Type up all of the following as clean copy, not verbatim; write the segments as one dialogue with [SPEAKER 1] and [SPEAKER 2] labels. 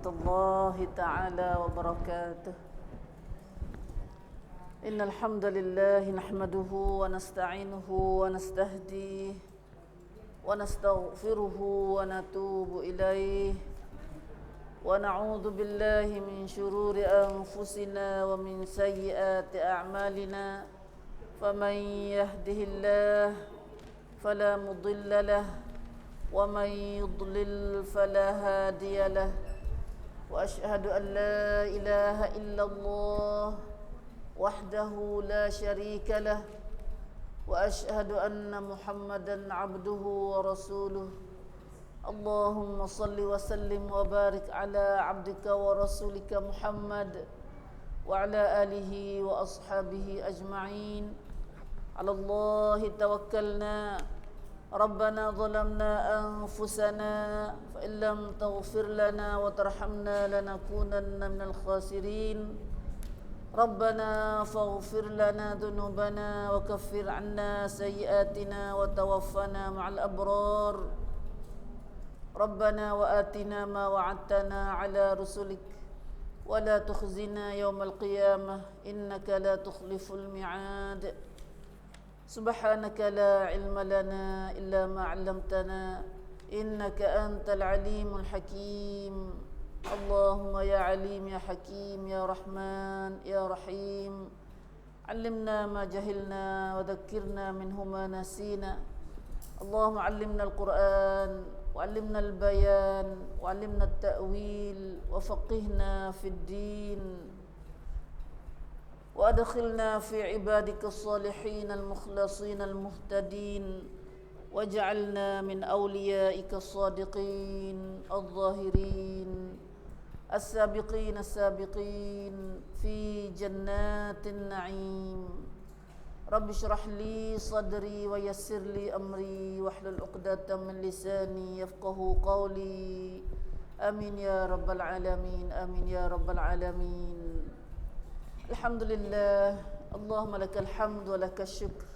[SPEAKER 1] الله تعالى وبركاته. إن الحمد لله نحمده ونستعينه ونستهديه ونستغفره ونتوب إليه ونعوذ بالله من شرور أنفسنا ومن سيئات أعمالنا فمن يهده الله فلا مضل له ومن يضلل فلا هادي له وأشهد أن لا إله إلا الله وحده لا شريك له وأشهد أن محمدا عبده ورسوله. اللهم صل وسلم وبارك على عبدك ورسولك محمد وعلى آله وأصحابه أجمعين. على الله توكلنا ربنا ظلمنا أنفسنا فإن لم تغفر لنا وترحمنا لنكونن من الخاسرين. ربنا فاغفر لنا ذنوبنا وكفر عنا سيئاتنا وتوفنا مع الأبرار. ربنا وآتنا ما وعدتنا على رسلك ولا تخزنا يوم القيامة إنك لا تخلف الميعاد. سبحانك لا علم لنا إلا ما علمتنا إنك أنت العليم الحكيم. اللهم يا عليم يا حكيم يا رحمن يا رحيم علمنا ما جهلنا وذكرنا منه ما نسينا. اللهم علمنا القرآن وعلمنا البيان وعلمنا التأويل وفقهنا في الدين وأدخلنا في عبادك الصالحين المخلصين المهتدين واجعلنا من أوليائك الصادقين الظاهرين السابقين السابقين في جنات النعيم. رب اشرح لي صدري ويسر لي أمري واحلل عقدة من لساني يفقه قولي. آمين يا رب العالمين آمين يا رب العالمين. Alhamdulillah, Allahumma lakal hamd wa lakal syukr.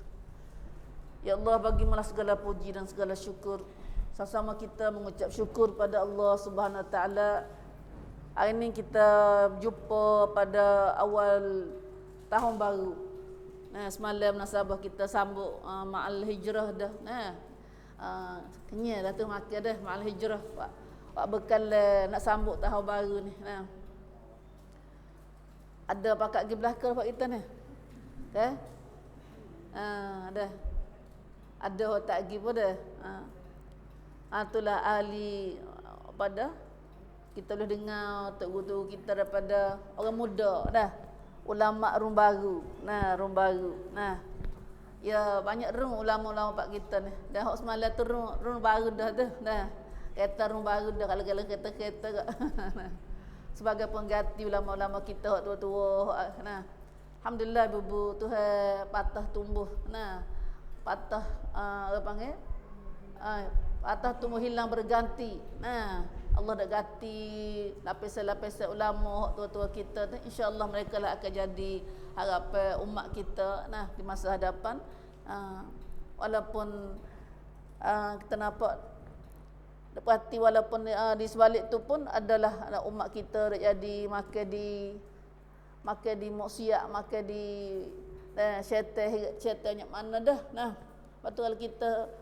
[SPEAKER 1] Ya Allah, bagimalah segala puji dan segala syukur. Sama-sama kita mengucap syukur pada Allah Subhanahu Wa Taala. Hari ini kita jumpa pada awal tahun baru. Nah, semalam nasabah kita sambut Ma'al Hijrah dah. Nah, kenyal dah tu makan dah Ma'al Hijrah. Pak bekal nak sambut tahun baru ni. Nah. Ada pakat pergi belakang pak kita ni? Okay? Ada. Ada orang tak pergi pun dah. Itulah ahli pada kita boleh dengar guru kita daripada orang muda dah. Ulama rum baru. Nah, rum baru. Nah. Ya, banyak rum ulama-ulama pak kita ni. Dah hok semalam tu rum baru dah tu. Nah. Kereta rum baru dah kalau kereta-kereta kak. Sebagai pengganti ulama-ulama kita hak tua-tua. Nah, alhamdulillah ibu Tuhan patah tumbuh. Nah, patah apa panggil? Patah tumbuh hilang berganti. Nah, Allah dah ganti lapisan-lapisan ulama hak tua-tua kita tu. Insya-Allah mereka lah akan jadi harapan umat kita nah di masa hadapan. Walaupun kita nampak perhati walaupun di sebalik tu pun adalah umat kita jadi makan di maksiat, makan di syaitan yang mana dah. Nah, betul kalau kita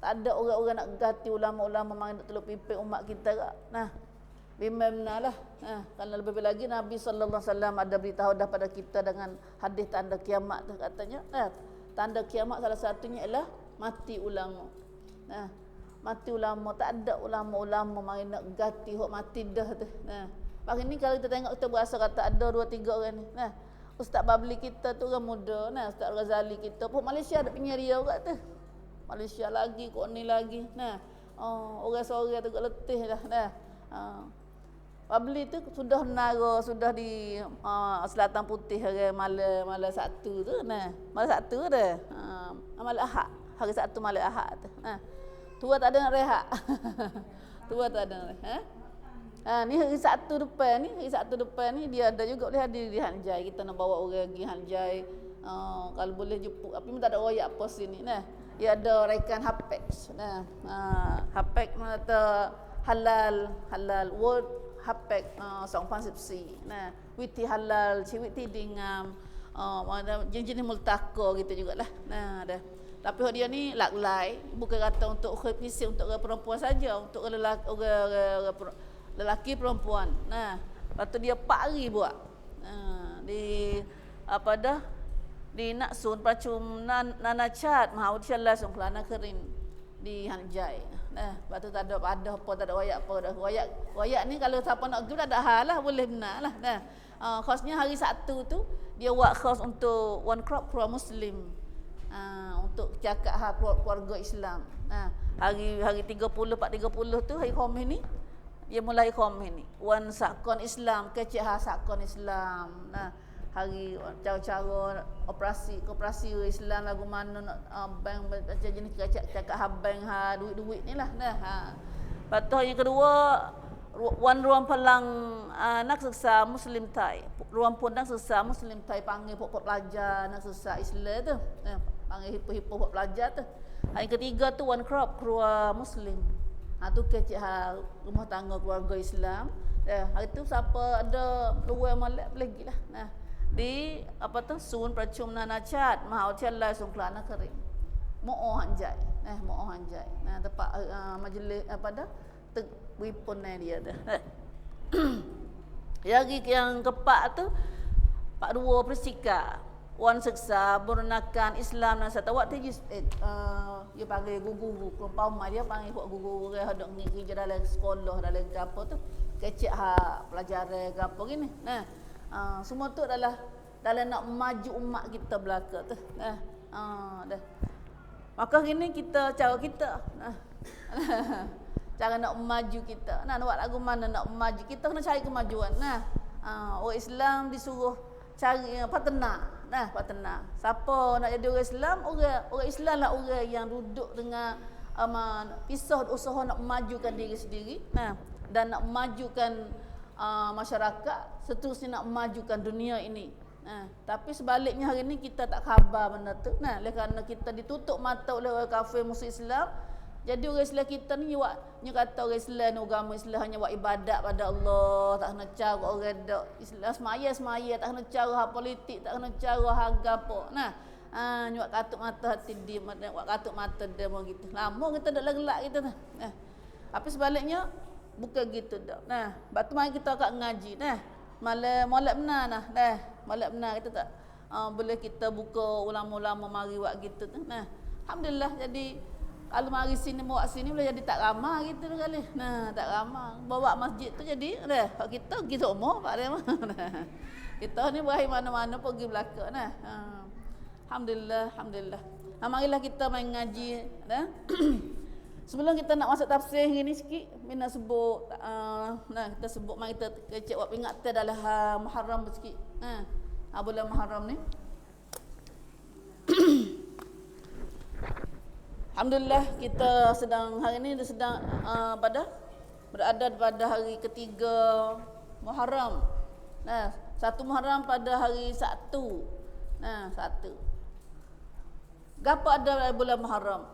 [SPEAKER 1] tak ada orang-orang nak ganti ulama-ulama mari nak tolong pimpin umat kita kak. Nah, bimamnalah. Nah, kalau lebih lagi Nabi sallallahu alaihi wasallam ada beritahu dah pada kita dengan hadis tanda kiamat tu katanya. Nah, tanda kiamat salah satunya ialah mati ulama. Nah, mati ulama, tak ada ulama-ulama mari nak ganti hok mati dah tu. Nah, pagi ni kalau kita tengok kita berasa kata ada 2-3 orang ni. Nah, Ustaz Babli kita tu orang muda, nah Ustaz Razali kita pun Malaysia ada penyeria kat tu. Malaysia lagi, kok ni lagi. Nah, orang sore tu kat letih dah. Nah. Babli tu sudah nara, sudah di Selatan Putih hari malam Sabtu tu. Nah, malam Sabtu dah. Malam Ahad, hari Sabtu malam Ahad tu. Nah. Tua tak ada nak rehat. Tua tak ada nak rehat. Ni hari Sabtu depan ni dia ada juga boleh hadir di Hanjai. Kita nak bawa orang pergi Hanjai. Kalau boleh jemput. Tapi tak ada royak apa sini. Nah, dia ada rekan Hapex. Nah, Hapex mana halal word hapek 2014nah witi halal ci witi dingam jenis multako gitu jugalah nah dah tapi dia ni laklai bukan kata untuk fisik untuk perempuan saja untuk lelaki perempuan nah lepas tu dia 4 hari buat di apa dah di nak sun percum nanachat mahaudsyallah sungklana kerin di Hanjai nah lepas tu tak ada apa tak ada wayak apa dah wayak ni kalau siapa nak pergi tak ada hal lah boleh benar lah nah khasnya hari Sabtu tu dia buat khas untuk one crop keluarga muslim untuk cakap hak keluarga Islam hari 30 430 tu hari Khamis ni dia mulai Khamis ni one sakon Islam kecik sakon Islam hari cara-cara koperasi Islam lagu mana nak bank macam jenis cakap bank duit ni lah lepas tu yang kedua ruang pelang nak seksa Muslim Thai ruang pundang seksa Muslim Thai panggil pokok pelajar nak seksa Islam tu panggil hipo-hipo pokok pelajar tu yang ketiga tu one crop keluarga Muslim tu kecik rumah tangga keluarga Islam hari tu siapa ada luar malak lagi lah di apa tu sun percum nanachat mahaudsyallah sungklana kering Mo'o Hanjai Mo'o Hanjai tempat majlis apa dah wipun dia tu yang keempat tu Pak Dua Persika wan seksa bernakan Islam dan satawat tijis dia panggil guru perumpama dia panggil guru dia hendak pergi kerja dalam sekolah dalam gapo tu kecik pelajaran gapo gini semua tu adalah dalam nak maju umat kita belaka tu dah maka gini cara kita cara nak maju kita nak buat lagu mana nak maju kita kena cari kemajuan orang Islam disuruh cari partner partner siapa nak jadi orang Islam orang Islam lah orang yang duduk dengan pisau usaha nak memajukan diri sendiri dan nak memajukan masyarakat seterusnya nak memajukan dunia ini tapi sebaliknya hari ni kita tak khabar benda tu oleh kerana kita ditutup mata oleh orang kafir musuh Islam jadi orang Islam kita ni kata orang Islam ni agama Islam hanya buat ibadat pada Allah tak kena cara orang dak Islam semaya tak kena cara hak politik tak kena cara harga apa nyuak katuk mata hati dia buat katuk mata dia mau gitu lama kita dak gelak kita tapi sebaliknya bukan gitu dak batu mari kita kat ngaji molek benar molek benar kita tak boleh kita buka ulama-ulama mari buat gitu alhamdulillah jadi kalau mari sini bawa sini boleh jadi tak ramah gitu kali tak ramah bawa masjid tu jadi kita pergi semua pak dia kita ni berahi mana-mana pergi belaka alhamdulillah marilah kita main ngaji sebelum kita nak masuk tafsir ni sikit mina sebut kita sebut mari kita kecek buat peringatan dalam Muharram sikit bulan Muharram ni alhamdulillah kita sedang hari ni sedang berada pada hari ketiga Muharram. Satu Muharram pada hari Sabtu. Satu. Gapo ada bulan Muharram?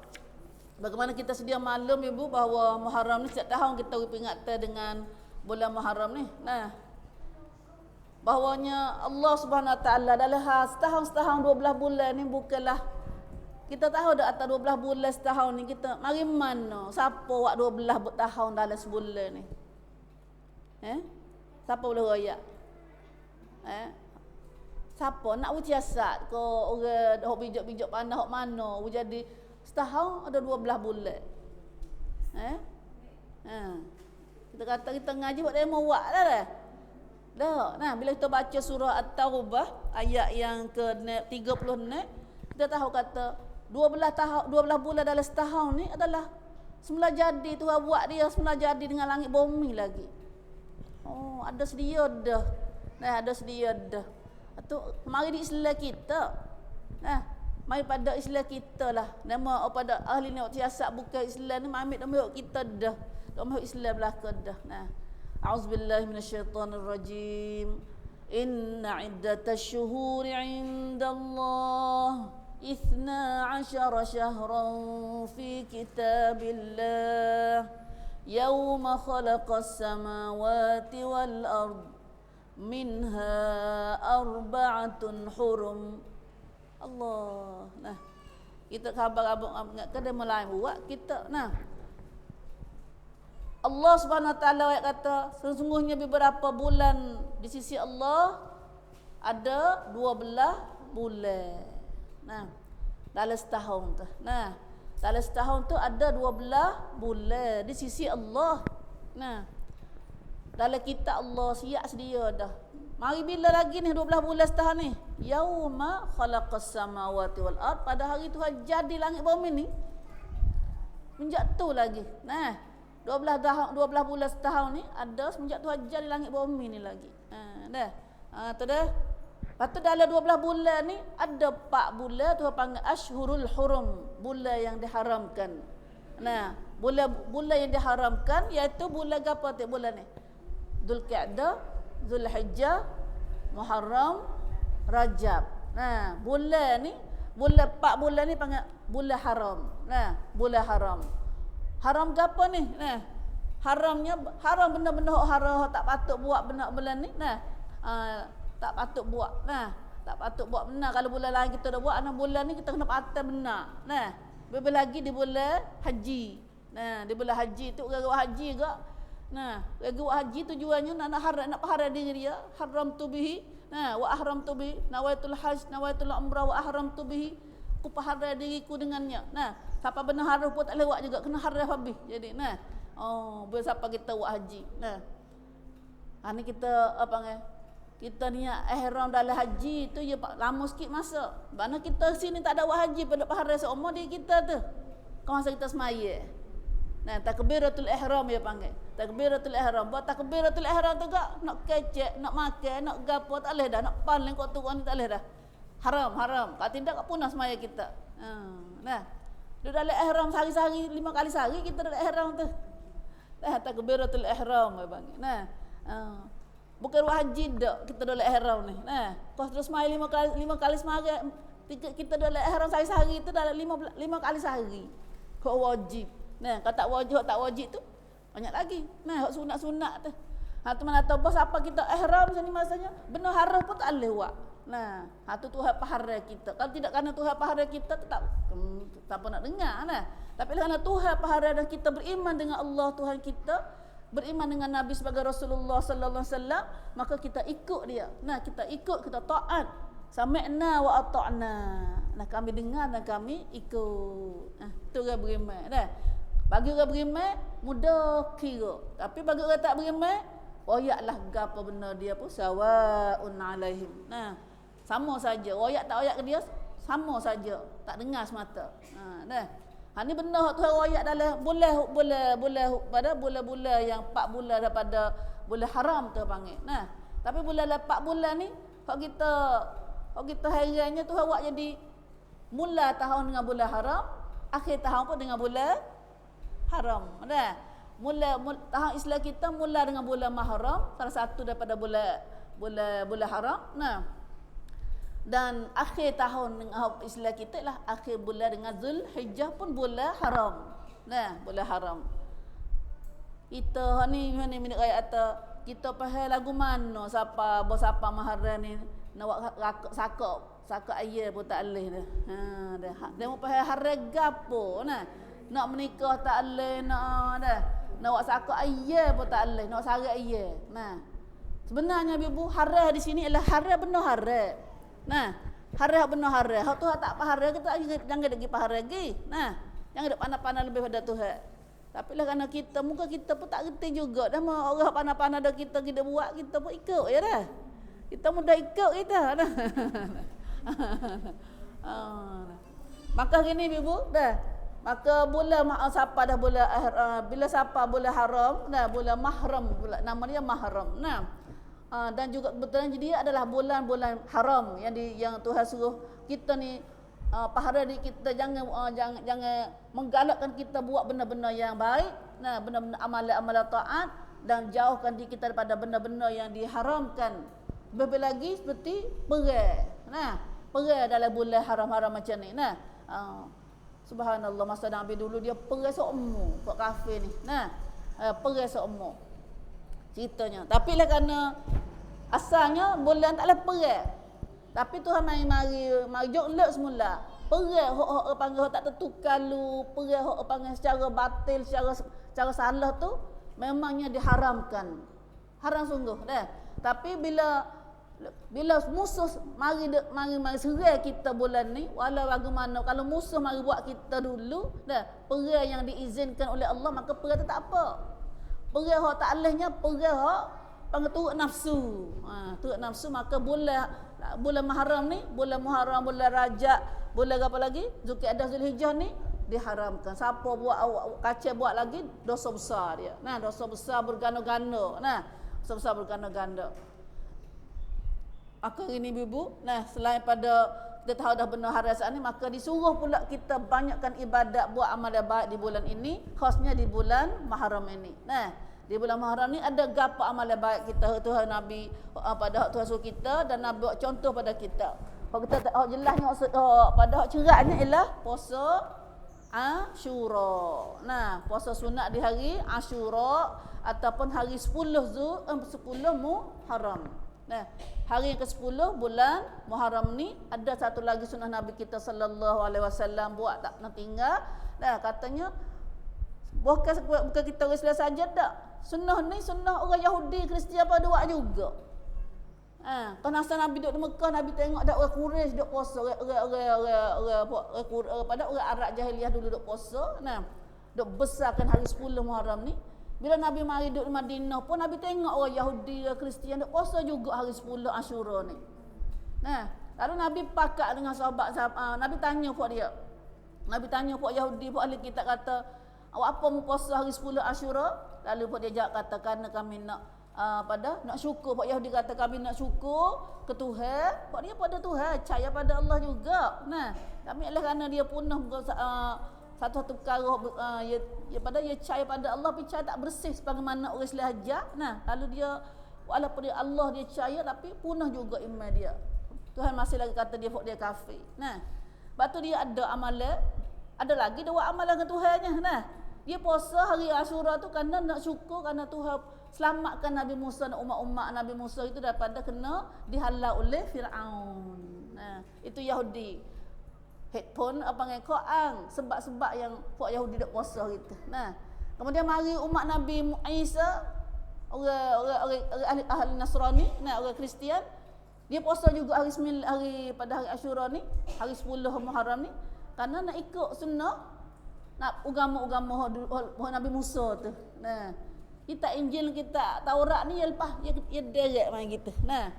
[SPEAKER 1] Bagaimana kita sedia maklum ibu bahawa Muharram ni setiap tahun kita peringatan dengan bulan Muharram ni. Bahawanya Allah Subhanahu Wa Taala dalam setahun 12 bulan ni bukanlah kita tahu dah atas 12 bulan setahun ni kita mari mana siapa buat 12 tahun dalam sebulan ni siapa boleh royak siapa nak ujiasat ke orang dah bijak-bijak pandai hok mana jadi setahun ada 12 bulan kita kata kita ngaji buat demo buat dah bila kita baca surah At-Taubah ayat yang ke-30 ni kita tahu kata 12 bulan dalam setahun ni adalah semula jadi Tuhan buat dia semula jadi dengan langit bumi lagi. Ada sedia dah. Ada sedia dah. Tu mari di Islam kita. Mari pada Islam kita lah. Nama pada ahli ni siasat bukan Islam ni ambil nama kita dah. Nama Islam belaka dah. A'udzubillahi minasyaitonirrajim. Inna iddatash syuhuri 'indallah 12 شهرا في كتاب الله Yauma khalaqas samawati wal ard minha arba'atun hurum. Allah. Nah, kita khabar abang kada mulai buat kita. Nah, Allah Subhanahu Wa Taala kata sesungguhnya beberapa bulan di sisi Allah ada 12 bulan. Nah, dalam setahun tu. Nah, dalam setahun tu ada 12 bulan di sisi Allah. Nah, dalam kita Allah siap sedia dah. Mari bila lagi ni 12 bulan setahun ni? Yauma khalaqas samawati wal ard, pada hari Tuhan jadi langit bumi ni. Menjak tu lagi. Nah, 12 bulan setahun ni ada semenjak Tuhan jadi langit bumi ni lagi. Dah. Tu dah. Lepas tu dalam 12 bulan ni ada 4 bulan Tuhan panggil Ashhurul Hurum, bulan yang diharamkan. Nah, bulan yang diharamkan iaitu bulan apa tu bulan ni? Dzulqa'dah, Zulhijjah, Muharram, Rajab. Nah, bulan ni, bulan 4 bulan ni panggil bulan haram. Nah, bulan haram. Haram ke apa ni? Nah, haram benda-benda haram tak patut buat benda bulan ni. Nah, tak patut buat. Nah, tak patut buat benar. Kalau bulan lain kita dah buat, bulan ni kita kena patut benar. Nah, lebih lagi di bulan haji. Nah, di bulan haji tu orang buat haji ke? Nah, orang buat haji tujuannya nak pahala diri dia. Haram tu bihi. Nah, wa ahram tu bihi. Nawaitul hajj, nawaitul umrah wa ahram tu bihi. Ku pahala diriku dengannya. Nah, siapa benar harus pun tak lewat juga, kena harus habis. Jadi, nah, bila siapa kita buat haji. Nah, ni kita apa ni? Kita niat ihram dalam haji tu ya lama sikit masa. Mana kita sini tak ada buat haji pada pahala seumur dia kita tu. Kau masa kita semaya. Nah, takbiratul ihram dia panggil. Takbiratul ihram. Buat takbiratul ihram tu gak nak kecek, nak makan, nak gapo tak leh dah, nak paling kau tu tak leh dah. Haram. Kalau tidak kau punah semaya kita. Nah. Duduk dalam ihram sehari-sehari 5 kali sehari kita dalam ihram tu. Nah, takbiratul ihram dia panggil. Nah. Bukan buat haji dak kita dalam ihram ni. Nah, kau terus mai 5 kali semari kita dalam ihram sehari-sehari tu dalam 5 kali sehari. Kau wajib. Nah, kalau tak wajib tu banyak lagi. Nah, hak sunat-sunat tu. Tu mana tahu bos apa kita ihram sini masanya benar haram pun tak boleh buat. Nah, tu Tuhan pahala kita. Kalau tidak kerana Tuhan pahala kita tak apa nak dengar nah. Tapi kerana Tuhan pahala dan kita beriman dengan Allah Tuhan kita, beriman dengan Nabi sebagai Rasulullah sallallahu alaihi wasallam, maka kita ikut dia. Nah, kita ikut, kita taat. Sami'na wa ata'na. Nah, kami dengar dan kami ikut. Tu orang beriman dah. Bagi orang beriman mudah kira. Tapi bagi orang tak beriman, royaklah gapo benda dia pun sawaun alaihim. Nah, sama saja. Royak tak royak ke dia sama saja. Tak dengar semata. Dah. Ni benar Tuhan royak dalam bulan-bulan yang 4 bulan daripada bulan haram tu panggil. Nah, tapi bulan 4 bulan ni kalau kita hariannya Tuhan buat jadi mula tahun dengan bulan haram, akhir tahun pun dengan bulan haram. Dah. Mula tahun Islam kita mula dengan bulan Muharram, salah satu daripada bulan haram. Nah, dan akhir tahun dengan Islam kita lah akhir bulan dengan Zulhijjah pun bulan haram. Nah, bulan haram. Kita ni minit raya atau kita faham lagu mana siapa Muharram ni nak buat sakak ayah pun tak boleh dah. Dah. Dia mau faham hari gapo nah. Nak menikah tak boleh nak dah. Nak buat sakak ayah pun tak boleh, nak sarak ayah. Nah. Sebenarnya ibu haram di sini adalah haram benar haram. Nah, haram benar haram. Hak Tuhan tak pahala kita jangan lagi pahala lagi. Nah, jangan dak pandai-pandai lebih pada Tuhan. Tapi lah kerana kita muka kita pun tak reti juga dah orang pandai-pandai dah kita buat kita pun ikut ya dah. Kita mudah ikut kita dah. Maka gini ibu dah. Maka bulan siapa dah bulan bila siapa bulan haram dah bulan mahram pula nama dia mahram. Nah. Dan juga kebetulan dia adalah bulan-bulan haram yang Tuhan suruh kita ni pahala di kita jangan menggalakkan kita buat benda-benda yang baik, nah benda-benda amalan-amalan taat dan jauhkan diri kita daripada benda-benda yang diharamkan. Lebih lagi seperti perang. Nah, perang dalam bulan haram-haram macam ni. Nah, subhanallah masa Nabi dulu dia perang seumur buat kafir ni. Nah, Perang seumur. Ceritanya. Tapi lah kerana asalnya bulan tak ada perang. Tapi Tuhan mari jok lek semula. Perang hok panggil tak tertukar lu, perang hok panggil secara batil, secara salah tu memangnya diharamkan. Haram sungguh dah. Tapi bila musuh mari serang kita bulan ni, walau bagaimana kalau musuh mari buat kita dulu dah, perang yang diizinkan oleh Allah, maka perang tu tak apa. Perang hok tak alehnya perang hok panggil turut nafsu. Turut nafsu, maka bulan Muharram ni, bulan Muharram, bulan Rajab, bulan apa lagi? Zulkaidah, Zulhijjah ni diharamkan. Siapa buat kacau buat lagi, dosa besar dia. Nah, dosa besar berganda-ganda. Nah, dosa besar berganda-ganda. Maka ini ibu, nah selain pada kita tahu dah benar hari Ahad ni, maka disuruh pula kita banyakkan ibadat, buat amal yang baik di bulan ini, khasnya di bulan Muharram ini. Nah, di bulan Muharram ni ada gapo amal yang baik kita Tuhan Nabi pada Tuhan suruh kita, dan Nabi buat contoh pada kita. Kalau kita jelasnya pada ceraknya ialah puasa Asyura. Nah, puasa sunat di hari Asyura ataupun hari 10 Muharram. Nah, hari yang ke-10 bulan Muharram ni ada satu lagi sunnah Nabi kita sallallahu alaihi wasallam buat tak nak tinggal. Nah, katanya bukan kita orang Islam saja tak. Sunnah ni sunnah orang Yahudi, Kristian apa buat juga. Kan asal Nabi duduk di Mekah, Nabi tengok dak orang Quraisy duduk puasa, orang pada orang Arab jahiliah dulu duduk puasa. Nah, duk besarkan hari 10 Muharram ni. Bila Nabi mari duduk di Madinah pun Nabi tengok orang Yahudi, Kristian duk puasa juga hari 10 Asyura ni. Nah, lalu Nabi pakat dengan sahabat, Nabi tanya puak dia. Nabi tanya puak Yahudi, puak ahli kitab kata, awak apa mau puasa hari 10 Asyura? Lalu puak dia jawab kata, kerana kami nak nak syukur. Puak Yahudi kata kami nak syukur ke Tuhan. Puak dia pada Tuhan, percaya pada Allah juga. Nah, kami adalah kerana dia punah satu perkara dia percaya pada Allah, percaya tak bersih sebagaimana orang Islam ajar. Nah, lalu dia walaupun dia Allah dia percaya tapi punah juga iman dia. Tuhan masih lagi kata dia kafir. Nah, lepas tu dia ada amalan, ada lagi dia buat amalan dengan Tuhannya. Nah, dia puasa hari Asyura tu kerana nak syukur kerana Tuhan selamatkan Nabi Musa dan umat-umat Nabi Musa itu daripada kena dihalau oleh Firaun. Nah, itu Yahudi. Headphone apa ngai Quran, sebab-sebab yang puak Yahudi dak puasa gitu. Nah, kemudian mari umat Nabi Isa, orang ahli Nasrani, nah orang Kristian, dia puasa juga pada hari Asyura ni, hari 10 Muharram ni, kerana nak ikut sunnah nak agama-agama Nabi Musa tu. Nah, kita Injil, kita Taurat ni ya lepas dia derek main gitu. Nah,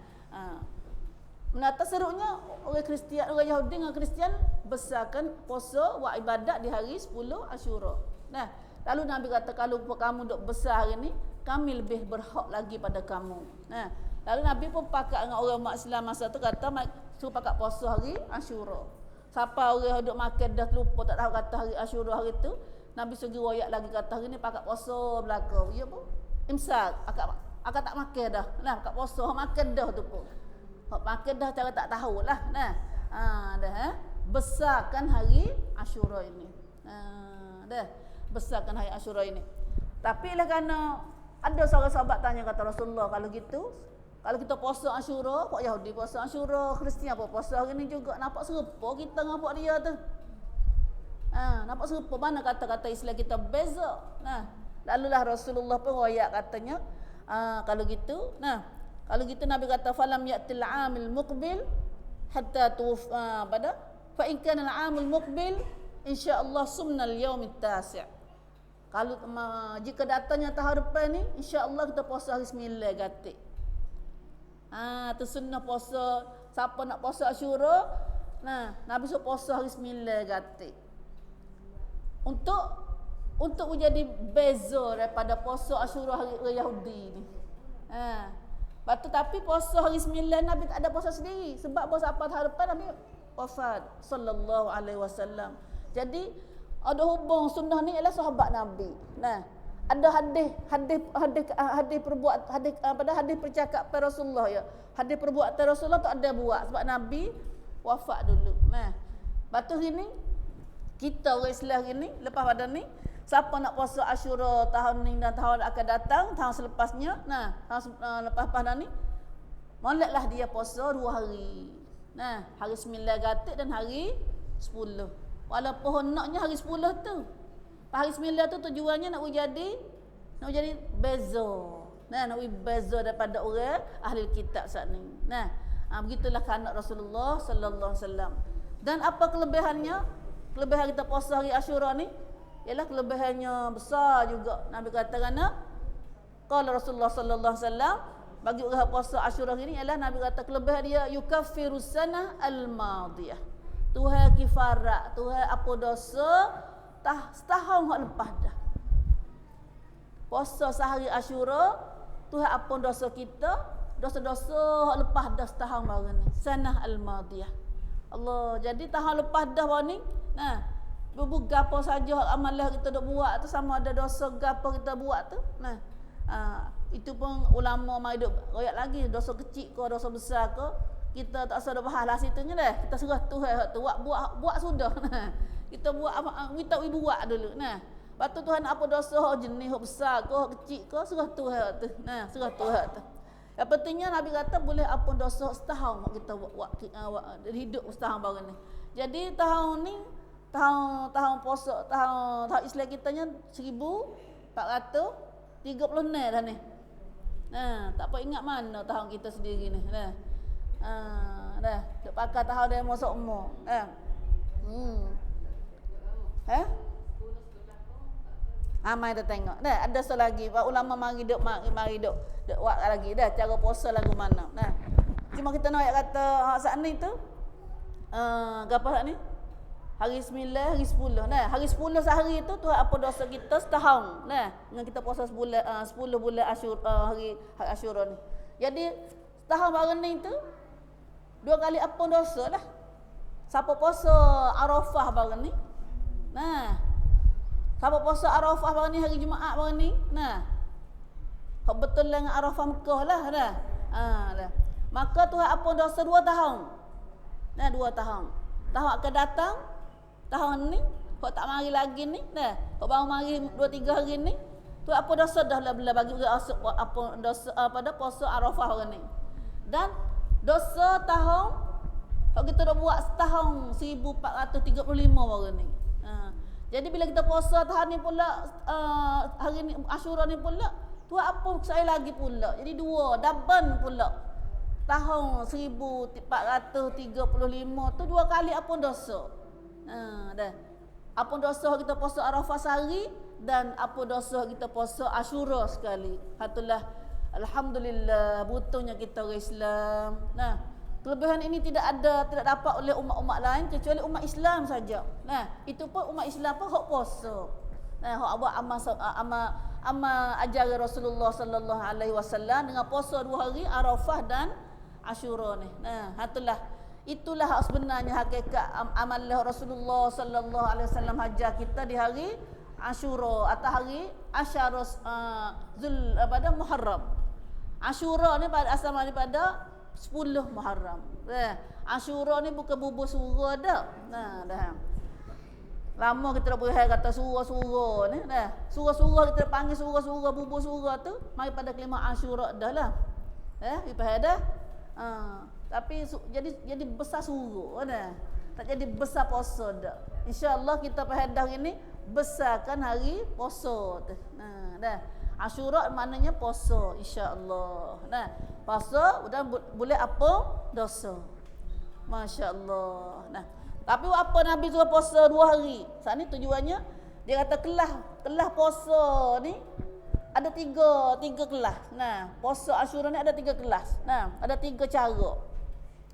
[SPEAKER 1] menata serunya orang Kristian, orang Yahudi dengan Kristian besarkan puasa buat ibadat di hari 10 Asyura. Nah, lalu Nabi kata kalau kamu duk besar hari ni, kami lebih berhak lagi pada kamu. Nah, lalu Nabi pun pakat dengan orang umat Islam masa tu kata suruh pakat puasa hari Asyura. Siapa orang duk makan dah lupa tak tahu kata hari Asyura hari tu, Nabi suruh riwayat lagi kata hari ni pakat puasa belaka. Ya pun imsak, akak tak makan dah. Nah, pakat puasa makan dah tu pun. Hak makan dah cara tak tahulah. Nah, dah besarkan hari Asyura ini. Dah besarkan hari Asyura ini. Tapi lah kerana ada seorang sahabat tanya kata Rasulullah, kalau gitu, kalau kita puasa Asyura, puak Yahudi puasa Asyura, Kristian apa puasa hari ni juga, nampak serupa kita dengan puak dia tu. Nampak serupa, mana kata-kata Islam kita beza. Nah, lalulah Rasulullah pun royak katanya, kalau gitu, kalau gitu Nabi kata falam ya'til 'amil muqbil hatta pada fa in kana al-'amul muqbil insyaallah sumna al-yaum at-tasi'. Kalau jika datangnya tahun depan ni, insya-Allah kita puasa hari 9 gatik. Tu sunnah puasa. Siapa nak puasa Asyura, nah Nabi suruh puasa hari 9 gatik. Untuk menjadi beza daripada puasa Asyura hari Yahudi ni. Lepas tu tapi puasa hari 9 Nabi tak ada puasa sendiri, sebab puasa apa tahun depan Nabi wafat sallallahu alaihi wasallam. Jadi ada hubung sunnah ni ialah sahabat Nabi. Nah, ada hadis percakapan Rasulullah ya. Hadis perbuatan Rasulullah tak ada buat sebab Nabi wafat dulu. Nah, lepas tu ini kita orang Islam ini lepas pada ni Siapa nak puasa Asyura tahun ni dan tahun akan datang, tahun selepasnya, tahun lepas ni, moleklah dia puasa 2 hari. Hari 9 Gatik dan hari 10. Walaupun hendaknya hari 10 tu. Hari 9 tu tujuannya nak jadi beza. Nak beza daripada orang ahli kitab saat ni. Begitulah kanak Rasulullah sallallahu alaihi wasallam. Dan apa kelebihannya? Kelebihan kita puasa hari Asyura ni ialah kelebihannya besar juga. Nabi kata kerana qala Rasulullah sallallahu alaihi wasallam bagi orang puasa Asyura ini ialah Nabi kata kelebihan dia yukaffirus sanah al-madiyah. Tuhan kifarat, Tuhan apa dosa setahun hak lepas dah. Puasa sehari Asyura, Tuhan apa dosa kita, dosa-dosa hak lepas dah setahun baru ni. Sanah al-madiyah. Allah, jadi tahun lepas dah baru ni, gapo saja amalan kita dok buat tu sama ada dosa gapo kita buat tu. Itu pun ulama mai duk royak lagi dosa kecil ke dosa besar ke kita tak usah duk bahas lah situnya dah. Kita serah Tuhan tu buat sudah. Kita buat minta ibu buat dulu. Lepas tu Tuhan apa dosa jenis besar ke kecil ke serah Tuhan tu. Serah Tuhan tu. Yang pentingnya Nabi kata boleh apa dosa setahun kita buat hidup setahun baru ni. Jadi tahun ni tahun puasa tahun Islam kitanya 1436 dah ni. Tak apa ingat mana tahun kita sendiri ni. Dah pakai tahun dia masuk umur. Mai dah tengok. Dah ada lagi ulama mari duk buat lagi dah cara puasa lagu mana. Cuma kita nak kata saat ni tu gapo saat ni? Hari 9, hari 10. Hari 10 sehari tu Tuhan apa dosa kita setahun. Dengan kita puasa 10 bulan Asyura, hari Asyura ni. Jadi setahun baru ni tu 2 kali apa dosa lah. Siapa puasa Arafah baru ni? Siapa puasa Arafah baru ni hari Jumaat baru ni? Hak betul dengan Arafah Mekah lah dah. Maka Tuhan apa dosa 2 tahun. 2 tahun. Tahun akan datang tahun ni kau tak mari lagi ni kau baru mari 2-3 hari ni tu apa dosa dah lah bagi apa dosa pada puasa Arafah hari ni. Dan dosa tahun kalau kita dah buat setahun 1435 hari ni. Jadi bila kita puasa tahun ni pula hari ni Asyura ni pula tu apa saya lagi pula. Jadi 2 double pula. Tahun 1435 tu 2 kali apa dosa. Dah. Apa dosa kita puasa Arafah sehari dan apa dosa kita puasa Asyura sekali. Itulah alhamdulillah butuhnya kita orang Islam. Kelebihan ini tidak dapat oleh umat-umat lain kecuali umat Islam saja. Itu pun umat Islam pun hak puasa. Hak buat amal ajaran Rasulullah sallallahu alaihi wasallam dengan puasa 2 hari Arafah dan Asyura ni. Itulah hak sebenarnya hakikat amalan Rasulullah sallallahu alaihi wasallam hajar kita di hari Asyura atau hari Asyara pada Muharram. Asyura ni pada asal daripada 10 Muharram. Asyura ni bukan bubur surga dah. Dah. Lama kita dah berhal kata surga-surga ni dah. Surga-surga kita panggil surga-surga bubur surga tu mari pada kelima Asyura dah lah. Faham dah? Tapi jadi besar surga dah. Tak jadi besar puasa dah. Insya-Allah kita pada hari ini besarkan hari puasa tu. Dah. Asyura maknanya puasa insya-Allah. Puasa dan boleh apa? Dosa. Masya-Allah. Tapi apa Nabi suruh puasa 2 hari? Saat ni tujuannya dia kata kelah puasa ni ada 3 kelas. Puasa Asyura ni ada 3 kelas. Ada 3 cara.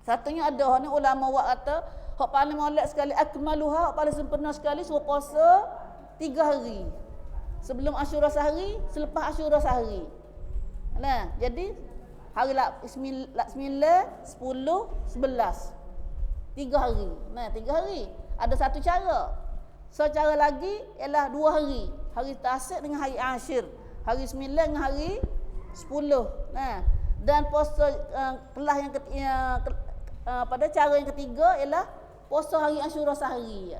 [SPEAKER 1] Satunya ada ni ulama buat kata hak paling molek sekali akmaluha, hak paling sempurna sekali suruh puasa 3 hari. Sebelum Asyura sehari, selepas Asyura sehari. Jadi hari 9, 10, 11. 3 hari. 3 hari. Ada satu cara. Cara lagi ialah 2 hari. Hari Tasik dengan hari Ashir. Hari 9 dengan hari 10. Dan puasa kelas yang pada cara yang ketiga ialah puasa hari Asyura sehari.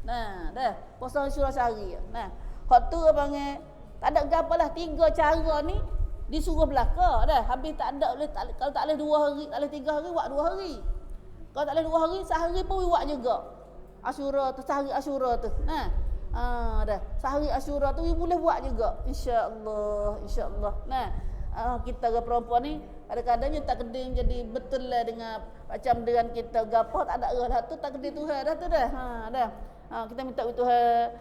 [SPEAKER 1] Dah, puasa Asyura sehari. Hak tu orang panggil tak ada gapalah 3 cara ni disuruh belaka dah. Habis tak ada kalau tak boleh 2 hari, tak boleh 3 hari, buat 2 hari. Kalau tak boleh 2 hari, sehari pun buat juga. Asyura tu, sehari Asyura tu. Dah. Sehari Asyura tu boleh buat juga. Insya-Allah, insya-Allah. Kita ke perempuan ni kadang-kadangnya tak keding jadi betul lah dengan macam dengan kita gapo tak ada dah tu tak keding Tuhan dah tu dah. Dah. Kita minta Tuhan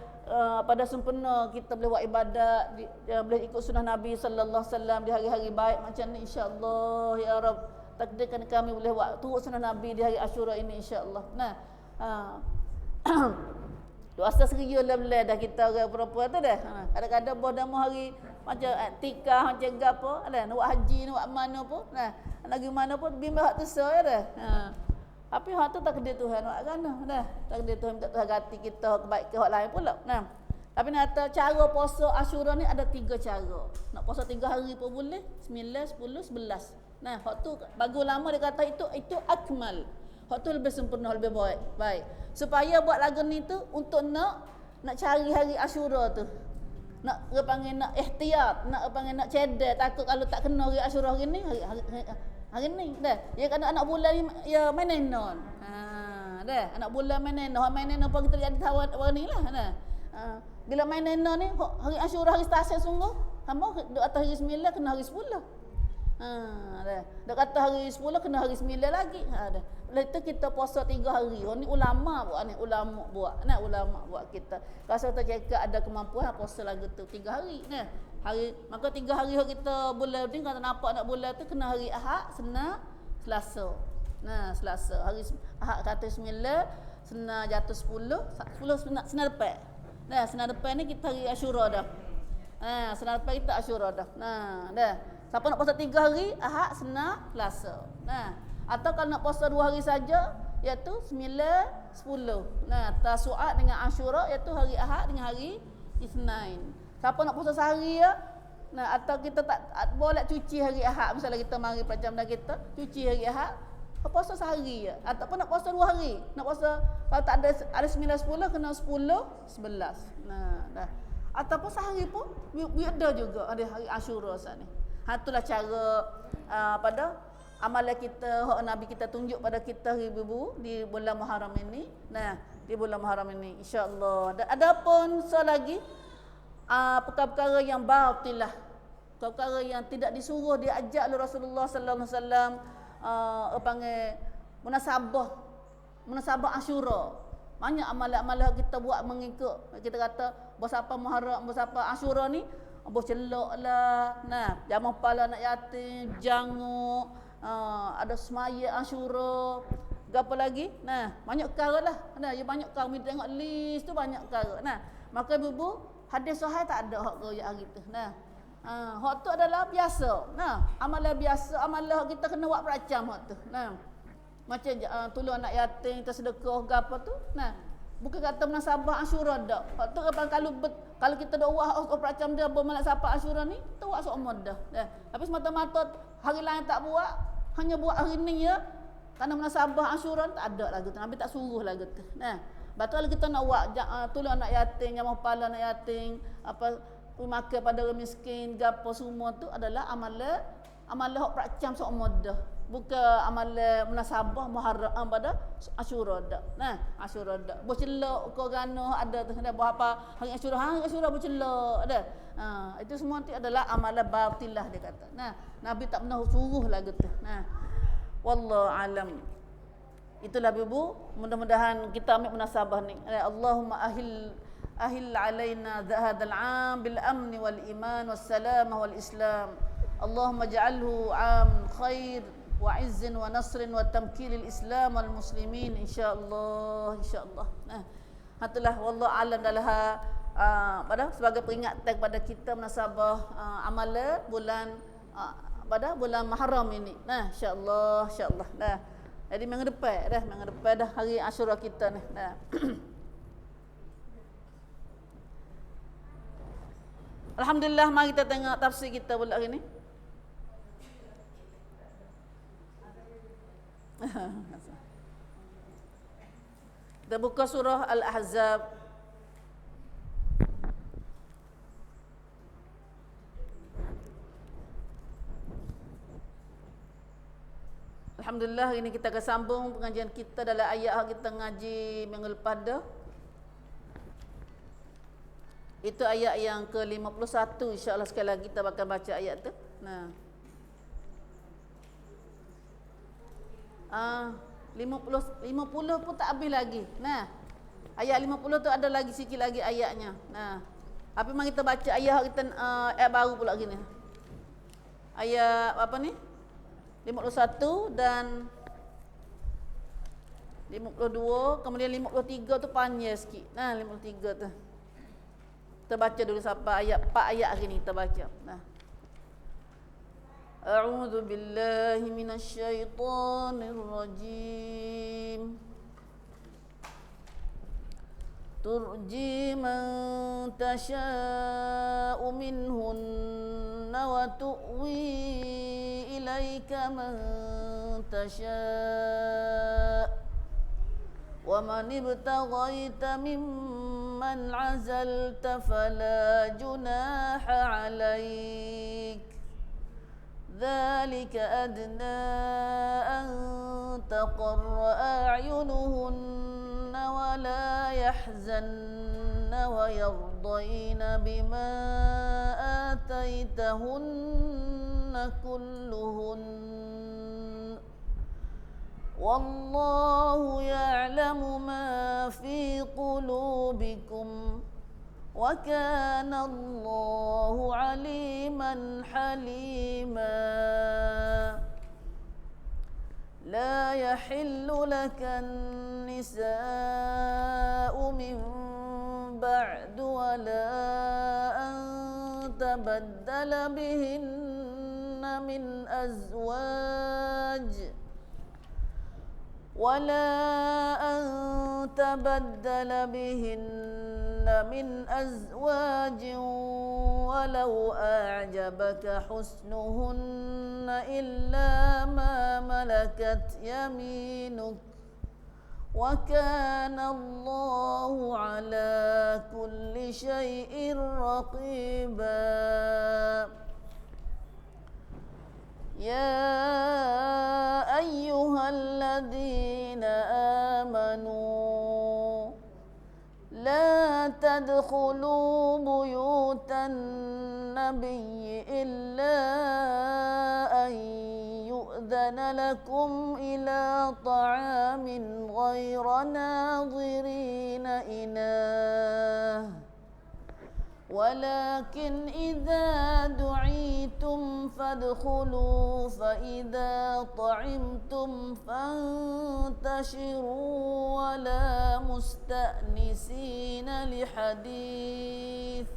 [SPEAKER 1] pada sempurna kita boleh buat ibadat boleh ikut sunnah Nabi sallallahu alaihi wasallam di hari-hari baik macam ni insya-Allah ya Rabb. Takdirkan kami boleh buat turut sunnah Nabi di hari Asyura ini insya-Allah. Dosa serius lah dah kita orang perempuan tu dah. Kadang-kadang boh dah hari macam tikah macam gapo ada nak buat haji nak buat mana pun lagi mana pun bimbang hak tu saya dah. Tapi hak tu takdir Tuhan buat kana dah. Takdir Tuhan minta Tuhan ganti kita kebaikan hak lain pula. Tapi nak kata cara puasa Asyura ni ada 3 cara. Nak puasa 3 hari pun boleh, 9, 10, 11. Hak tu bagi ulama dia kata itu akmal. Hak tu lebih sempurna, lebih baik. Supaya buat lagu ni tu untuk nak cari hari Asyura tu. Nak dia panggil nak ihtiyat, nak panggil nak cedek, takut kalau tak kena hari Asyura hari ni hari ni dah. Ya kan anak bulan ni ya mainenon. Dah anak bulan mainenon pun kita jadi tahu hari ni lah dah. Bila mainenon ni hari Asyura hari Selasa sungguh, hamba duk atas hari 9 kena hari 10. Dah. Dah kata hari 10 kena hari 9 lagi. Dah. Lepas tu kita puasa 3 hari. Ni ulama buat ni, ulama buat kita. Kalau kita cakap ada kemampuan puasa lagi tu 3 hari. Maka 3 hari kita bulan ni kalau nampak nak bulan tu kena hari Ahad, Senin, Selasa. Selasa. Hari Ahad kata 9, Senin jatuh 10 Senin depan. Senin depan ni kita hari Asyura dah. Senin depan kita Asyura dah. Dah. Siapa nak puasa 3 hari, Ahad, Senin, Selasa. Atau kalau nak puasa 2 hari saja, iaitu 9, 10. Tasu'a dengan Asyura iaitu hari Ahad dengan hari Isnin. Siapa nak puasa sehari ya? Atau kita tak boleh cuci hari Ahad, misalnya kita mari macam dah kita cuci hari Ahad, puasa sehari ya. Ataupun nak puasa 2 hari. Nak puasa kalau tak ada 9, 10 kena 10, 11. Dah. Ataupun sehari pun ada juga ada hari Asyura sana. Itulah cara pada amalan kita, hak Nabi kita tunjuk pada kita ibu-ibu di bulan Muharram ini. Di bulan Muharram ini insya-Allah. Dan adapun lagi perkara-perkara yang batilah, perkara yang tidak disuruh diajak oleh Rasulullah sallallahu alaihi wasallam panggil munasabah Asyura. Banyak amalan-amalan kita buat mengikut kita kata bersiapa Muharram, bersiapa Asyura ni boh celok lah. Jamu pala anak yatim, janguk, ada semaya Asyura, gapo lagi? Banyak perkara lah. Banyak perkara kita tengok list tu banyak perkara. Maka ibu hadis sahih tak ada hak royak hari tu. Hak tu adalah biasa. Amalan biasa, amalan kita kena buat peracam hak tu. Macam tolong anak yatim, tersedekah gapo tu. Bukan kata munasabah Asyura dak. Hak tu kalau kita dak buat peracam dia bermunasabah Asyura ni, tu buat seumur dah. Tapi semata-mata hari lain tak buat, hanya buat hari ni ya. Kerana munasabah Asyura tak ada lagu tu. Nabi tak suruh lagu tu. Betul kalau kita nak buat tolong anak yatim, jamu pala anak yatim, makan pada orang miskin, gapo semua tu adalah amalan hak peracam seumur dah. Bukan amalan munasabah Muharram pada Asyura dak. Asyura dak. Bo celok ko gano ada tu ada buat apa hari Asyura bo celok ada. Itu semua nanti adalah amalan batilah dia kata. Nabi tak pernah suruh lagu tu. Wallahu alam. Itulah ibu, mudah-mudahan kita ambil munasabah ni. Allahumma ahil alaina hadzal 'am bil amni wal iman was salamah wal islam. Allahumma ij'alhu 'am khair wa 'izzin wa nasrin wa tamkinil Islam wal muslimin insyaallah. Itulah wallahu alam dalah pada sebagai peringatan kepada kita munasabah amalan bulan pada bulan Muharram ini. Insyaallah. Jadi minggu depan dah hari Asyura kita ni. Alhamdulillah, mari kita tengok tafsir kita pula hari ni. Kita buka surah Al-Ahzab. Alhamdulillah, ini kita akan sambung pengajian kita dalam ayat kita ngaji minggu lepas dah. Itu ayat yang ke-51, insya-Allah sekali lagi kita akan baca ayat tu. Nah. 50 pun tak habis lagi. Nah. Ayat 50 tu ada lagi sikit lagi ayatnya. Nah. Tapi mari kita baca ayat kita ayat baru pula gini. Ayat apa ni? 51 dan 52, kemudian 53 tu panjang sikit. Nah, 53 tu. Kita baca dulu sampai ayat 4 ayat hari ni kita baca. Nah. A'udzu billahi minasyaitonir rajim. Turji man tasha'u minhunna wa tu'wi ilaika man tasha' wa man ibtaghaita mimman 'azalta fala junaha 'alaik dzalika adna an taqarra a'yunuhunna wa la yahzanna wa yardayna bima ataitahunna kulluhun wallahu ya'lamu ma fi qulubikum wa kana Allahu 'aliman halima. لا يحل لك النساء من بعد ولا أن تبدل بهن من أزواج ولو أعجبك حسنهن إلا ما ملكت يمينك وكان الله على كل شيء رقيبا. يا أيها الذين آمنوا لا تدخلوا بيوت النبي إلا أن يؤذن لكم إلى طعام غير ناظرين إناه ولكن إذا دعيتم فادخلوا فإذا طعمتم فانتشروا ولا مستأنسين لحديث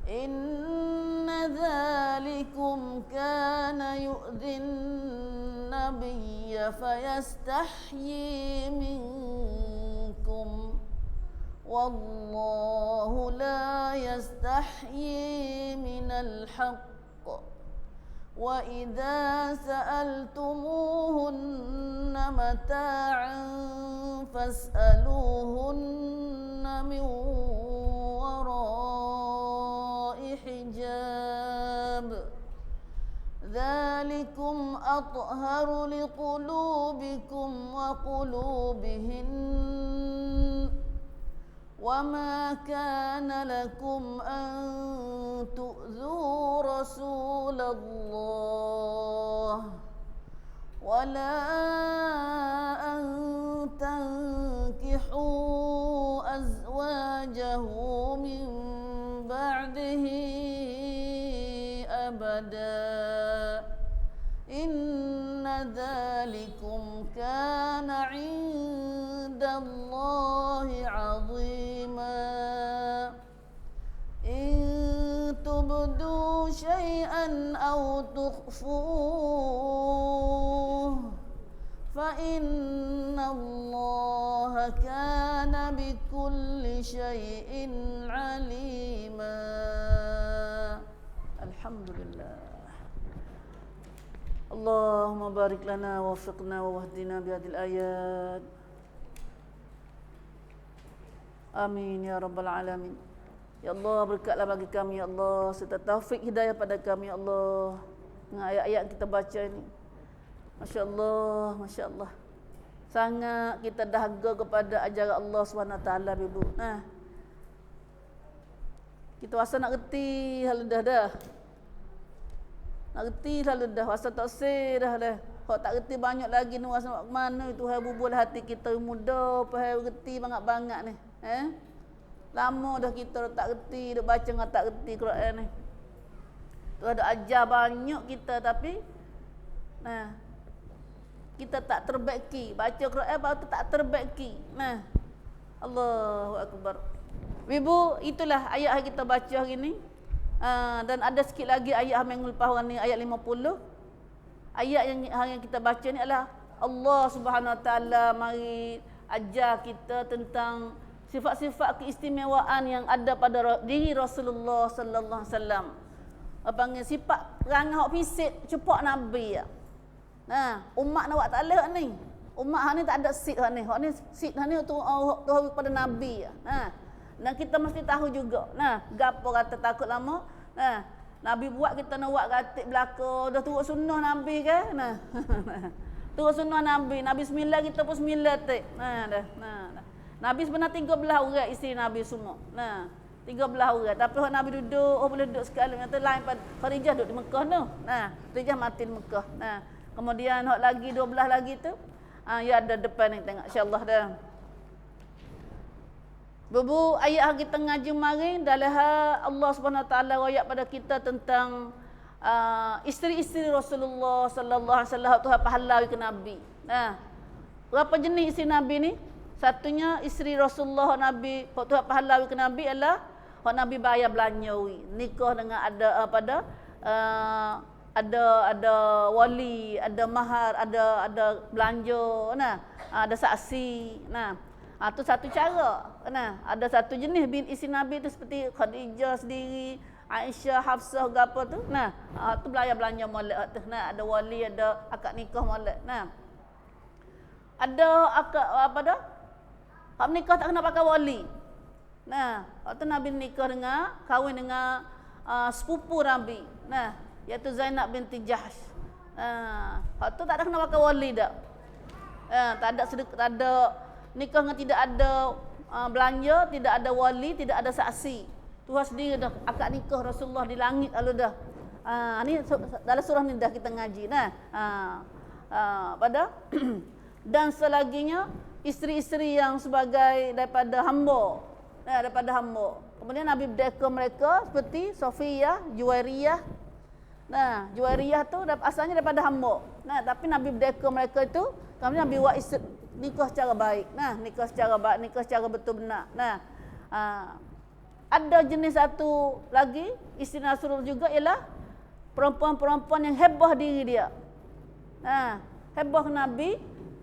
[SPEAKER 1] إن ذلكم كان يؤذي النبي فيستحيي منكم والله لا يستحيي من الحق وإذا سألتموهن متاعا فاسألوهن من وراء حجاب ذلكم أطهر لقلوبكم وقلوبهن وما كان لكم أن تؤذوا رسول الله ولا أن تنكحوا أزواجه من بعده أبدا إن ذلكم كان عند الله عظيما. إن تبدوا شيئا أو تخفوه فإن الله كان بكل شيء عليما. الحمد لله. اللهم بارك لنا ووفقنا ووهدنا بهذه الآيات. Amin ya rabbal alamin. Ya Allah, berkatlah bagi kami ya Allah, serta taufik hidayah pada kami ya Allah dengan ayat-ayat kita baca ini. Masya-Allah, masya-Allah. Sangat kita dahaga kepada ajaran Allah SWT, Ibu. Nah, kita rasa nak reti hal dah. Nak reti selalu dah, rasa tak sih dah. Kalau tak reti banyak lagi ni rasa nak mana itu hai bubul hati kita muda, hai reti bangat-bangat ni. Lama dah kita tak reti, dah baca dengan tak reti Quran ni. Tu ada ajar banyak kita tapi nah kita tak terbaiki. Baca Quran baru tak terbaiki. Nah, Allahu Akbar. Ibu, itulah ayat yang kita baca hari ni. Dan ada sikit lagi ayat minggu lepas ni, ayat 50. Ayat yang kita baca ni adalah Allah Subhanahu Wa Taala mari ajar kita tentang sifat-sifat keistimewaan yang ada pada diri Rasulullah sallallahu alaihi wasallam. Apa panggil sifat perangai hak fisik cepak Nabi ya. Nah, umat nak buat tak leh ni. Umat hak ni tak ada sit hak ni. Hak ni sit hak ni tu pada Nabi ya. Dan kita mesti tahu juga. Nah, gapo kata takut lama. Nah, Nabi buat kita nak buat katik belaka, dah turut sunnah Nabi ke? Nah. Turut sunnah Nabi. Nabi 9 kita pun 9 tik. Nah, dah. Nabi sebenarnya 13 orang isteri Nabi semua. Nah, 13 orang. Tapi hak Nabi duduk, boleh duduk sekali. Yang tu lain pada Khadijah duduk di Mekah tu. Nah, Khadijah mati di Mekah. Nah, kemudian hak lagi 12 lagi tu, ya ada depan ni tengok insya-Allah dah. Bubu ayat yang kita ngaji mari dalam Allah Subhanahu Wa Taala royak pada kita tentang isteri-isteri Rasulullah sallallahu alaihi wasallam tu pahala ke Nabi. Nah, berapa jenis isteri Nabi ni? Satunya isteri Rasulullah Nabi, hak tu pahala ke Nabi ialah hak Nabi bayar belanja nikah dengan ada ada wali, ada mahar, ada belanja, nah, ada saksi. Nah, tu satu cara. Nah, ada satu jenis bin isteri Nabi tu seperti Khadijah sendiri, Aisyah, Hafsah gapo tu. Nah, tu belanja molek tu. Nah, ada wali, ada akad nikah molek. Nah. Ada akad apa dah? Hak nikah tak kena pakai wali. Nah, waktu Nabi nikah dengan kahwin dengan sepupu Nabi. Nah, iaitu Zainab binti Jahsh. Hak tu tak ada kena pakai wali dak. Tak ada nikah dengan tidak ada belanja, tidak ada wali, tidak ada saksi. Tuhan sendiri dah akad nikah Rasulullah di langit lalu dah. Ni dalam surah ni dah kita ngaji. Nah, pada dan selaginya isteri-isteri yang sebagai daripada hamba. Daripada hamba. Kemudian Nabi berdeka mereka seperti Sofiyah, Juwairiyah. Nah, Juwairiyah tu asalnya daripada hamba. Nah, tapi Nabi berdeka mereka itu, kemudian Nabi buat nikah secara baik. Nah, nikah secara baik, nikah secara betul benar. Nah, ada jenis satu lagi isteri Rasulullah juga ialah perempuan-perempuan yang hebah diri dia. Nah, hebah Nabi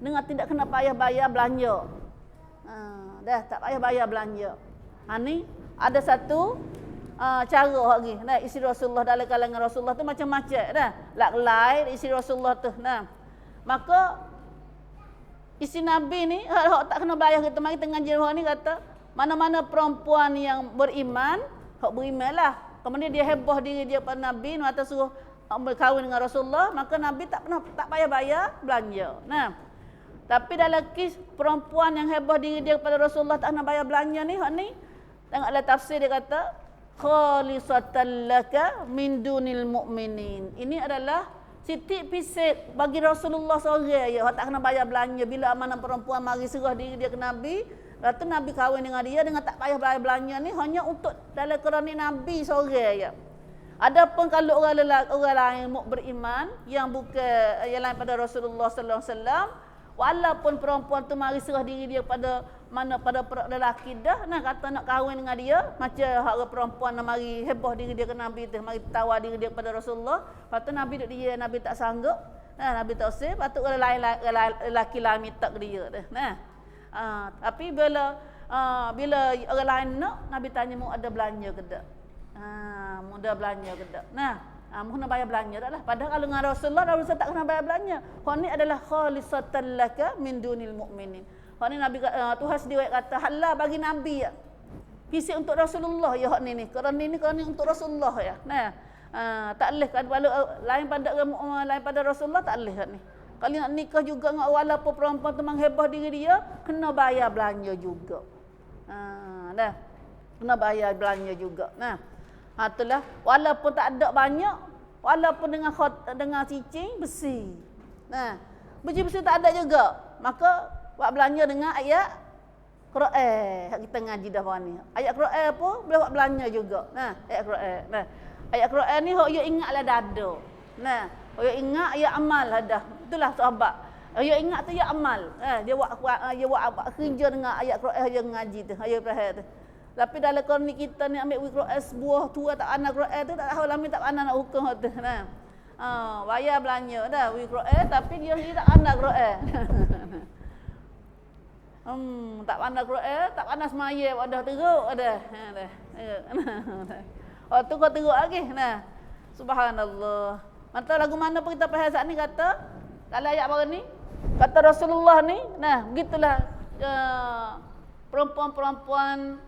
[SPEAKER 1] dengan tidak kena payah bayar belanja. Dah tak payah bayar belanja. Ni ada satu cara lagi. Nah, isteri Rasulullah dalam kalangan Rasulullah tu macam-macam dah. Lain isteri Rasulullah tu. Nah, maka isteri Nabi ni hak tak kena bayar kita mari tengah jirah ni kata mana-mana perempuan yang beriman, hak beriman lah. Kemudian dia hebah diri dia pada Nabi, mata suruh berkahwin dengan Rasulullah, maka Nabi tak payah bayar belanja. Nah, tapi dalam kes perempuan yang hebah diri dia kepada Rasulullah tak nak bayar belanja ni, hak ni tengoklah tafsir dia kata khalisatan laka min dunil mu'minin. Ini adalah sitik pisik bagi Rasulullah seorang ya, tak kena bayar belanja. Bila amanah perempuan mari serah diri dia ke Nabi, lepas tu Nabi kahwin dengan dia dengan tak payah bayar belanja ni hanya untuk dalam kerana Nabi seorang ya. Adapun kalau orang lain beriman yang bukan yang lain pada Rasulullah sallallahu alaihi wasallam, walaupun perempuan tu mari serah diri dia pada lelaki dah, nah kata nak kahwin dengan dia, macam hak perempuan nak mari hebah diri dia ke Nabi tu, mari tawar diri dia kepada Rasulullah, lepas tu Nabi duk dia, Nabi tak sanggup, nah Nabi tak usah, lepas tu orang lain lelaki lain minta ke dia dah. Nah, tapi bila orang lain nak, Nabi tanya mu ada belanja ke tak? Mu ada belanja ke tak? Nah, mu kena bayar belanja dah lah. Padahal kalau dengan Rasulullah tak kena bayar belanja. Hak ni adalah khalisatan laka min dunil mu'minin. Hak ni Nabi Tuhan sendiri kata halal bagi Nabi ya. Fisik untuk Rasulullah ya hak ni. Kerana untuk Rasulullah ya. Nah, tak leh kan lain pada Rasulullah tak leh hak ni. Kalau nak nikah juga dengan walaupun perempuan tu menghebah diri dia, kena bayar belanja juga. Dah. Kena bayar belanja juga. Itulah walaupun tak ada banyak, walaupun dengan cicing besi. Besi tak ada juga. Maka buat belanja dengan ayat Quran. Hak kita ngaji dah bawah ni. Ayat Quran pun boleh buat belanja juga. Ayat Quran. Ayat Quran ni hok you ingatlah dada. Hok you ingat ya amal dah. Itulah sahabat. You ingat tu ya amal. Dia buat kerja dengan ayat Quran yang ngaji tu. Ayat Quran tu. Tapi dalam korni kita ni ambil Quran sebuah tua tak pandai Quran tu tak tahu lami tak pandai nak hukum tu. Bayar belanja dah Quran tapi dia tak pandai Quran. Tak pandai Quran, tak pandai semaya dah teruk dah. Tu kau teruk lagi. Subhanallah. Mantap lagu mana pun kita faham saat ni kata dalam ayat baru ni kata Rasulullah ni, begitulah perempuan-perempuan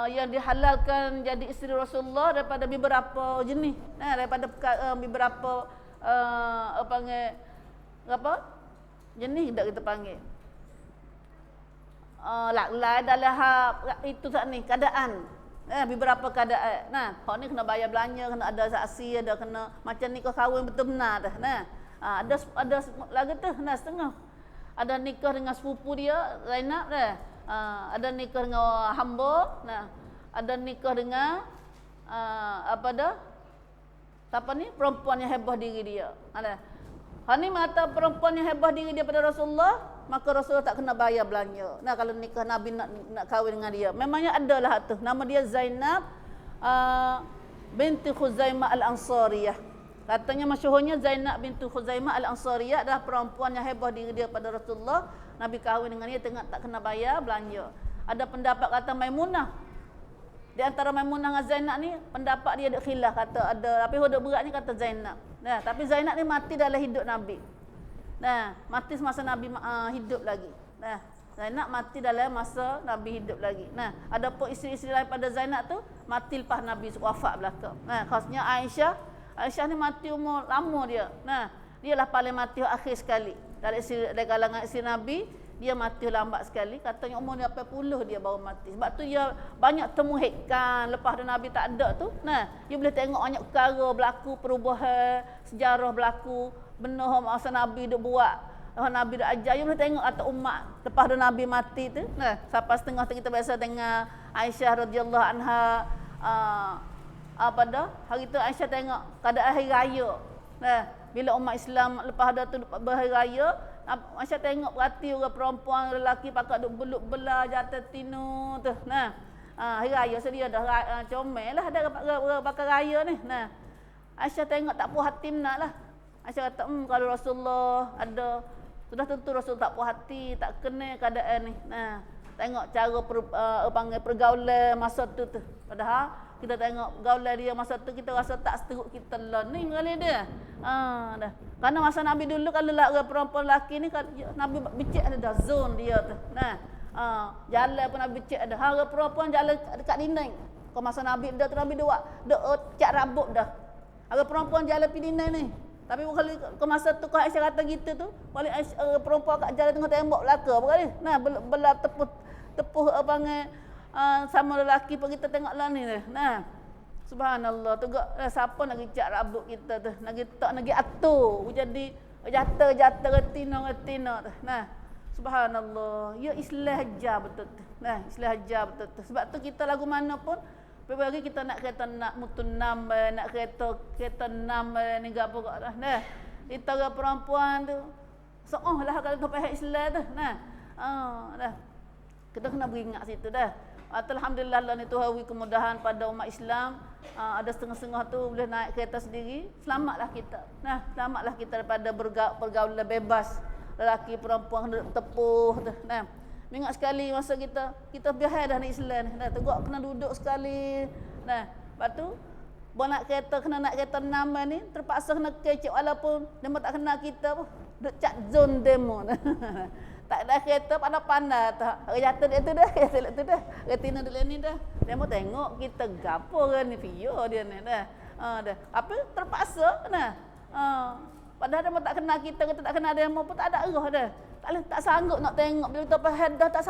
[SPEAKER 1] yang dihalalkan jadi isteri Rasulullah daripada beberapa jenis, daripada beberapa panggil apa? Jenis tak kita panggil. Lain dalam itu saat ni keadaan. Beberapa keadaan. Hak ni kena bayar belanja, kena ada saksi, ada kena macam ni kau kahwin betul benar dah. Ada lagi tu setengah. Ada nikah dengan sepupu dia Zainab dah. Ada nikah dengan hamba, ada nikah dengan apa dah? Siapa ni? Perempuan yang hebah diri dia. Hani mata perempuan yang hebah diri dia pada Rasulullah, maka Rasulullah tak kena bayar belanja. Kalau nikah Nabi nak kahwin dengan dia. Memangnya adalah tu. Nama dia Zainab binti Khuzaimah Al-Ansariyah. Katanya masyhurnya Zainab binti Khuzaimah Al-Ansariyah adalah perempuan yang hebah diri dia pada Rasulullah. Nabi kahwin dengan dia tengah tak kena bayar belanja. Ada pendapat kata Maimunah. Di antara Maimunah dengan Zainab ni pendapat dia ada khilaf, kata ada tapi hudud beratnya kata Zainab. Tapi Zainab ni mati dalam hidup Nabi. Mati semasa Nabi hidup lagi. Zainab mati dalam masa Nabi hidup lagi. Adapun isteri-isteri lain pada Zainab tu mati lepas Nabi wafat belaka. Khasnya Aisyah ni mati umur lama dia. Dia lah paling mati akhir sekali. Dari kalangan isteri Nabi, dia mati lambat sekali. Katanya umur dia 80 dia baru mati. Sebab tu dia banyak temu hikam lepas tu Nabi tak ada tu. Dia boleh tengok banyak perkara berlaku, perubahan, sejarah berlaku, benda masa Nabi dia buat, Nabi dia ajar. Dia boleh tengok atau umat lepas tu Nabi mati tu. Sampai setengah tu kita biasa tengok Aisyah radhiyallahu anha apa dah? Hari tu Aisyah tengok keadaan hari raya. Bila umat Islam lepas ada tu berhari raya, Aisyah tengok perhati orang perempuan lelaki pakai duk beluk belah jatuh tinu tu. Hari raya sedia dah comel lah ada bakar raya ni. Aisyah tengok tak puas hati naklah. Aisyah kata kalau Rasulullah ada sudah tentu Rasul tak puas hati, tak kena keadaan ni. Tengok cara panggil pergaulan masa tu. Padahal kita tengok gaulan dia masa tu kita rasa tak seteruk kita lah ni kali dia. Dah. Karena masa Nabi dulu kalau perempuan lelaki ni Nabi becek ada dah zone dia tu. Jalan pun Nabi becek ada. Hara perempuan jalan dekat dinding. Kalau masa Nabi dah tu Nabi dak cat rambut dah. Hara perempuan jalan pergi dinding ni. Tapi kalau masa tu kalau Aisyah kata gitu tu, balik perempuan kat jalan tengah tembok belaka apa kali. Belah tepuh panggil sama lelaki pun kita tengoklah ni. Subhanallah tu siapa nak cak rambut kita tu, nak atur jadi jatuh retina tu. Subhanallah, ya Islam ajar betul tu. Islam ajar betul tu. Sebab tu kita lagu mana pun pagi kita nak kereta nak mutun nak kereta 6 ni gapo dah. Kita orang perempuan tu seolah kalau kau faham Islam tu. Dah. Kita kena beringat situ dah. Alhamdulillah Allah ni Tuhan beri kemudahan pada umat Islam. Ada setengah-setengah tu boleh naik kereta sendiri. Selamatlah kita. Selamatlah kita daripada pergaulan bebas. Lelaki perempuan tepuh tu. Ingat sekali masa kita biar dah ni Islam ni. Tegak kena duduk sekali. Lepas tu nak kereta kena naik kereta 6 ni terpaksa kena kecek walaupun dia tak kenal kita pun. Duk cat zone demo. Tak ada kereta pandai-pandai tak. Jatuh dia tu dah, jatuh tu dah. Retina dulu ni dah. Dia mau tengok kita gapo kan ni video dia ni dah. Dah. Apa terpaksa Padahal dia tak kenal kita tak kenal dia pun tak ada erah dah. Tak sanggup nak tengok bila kita faham dah tak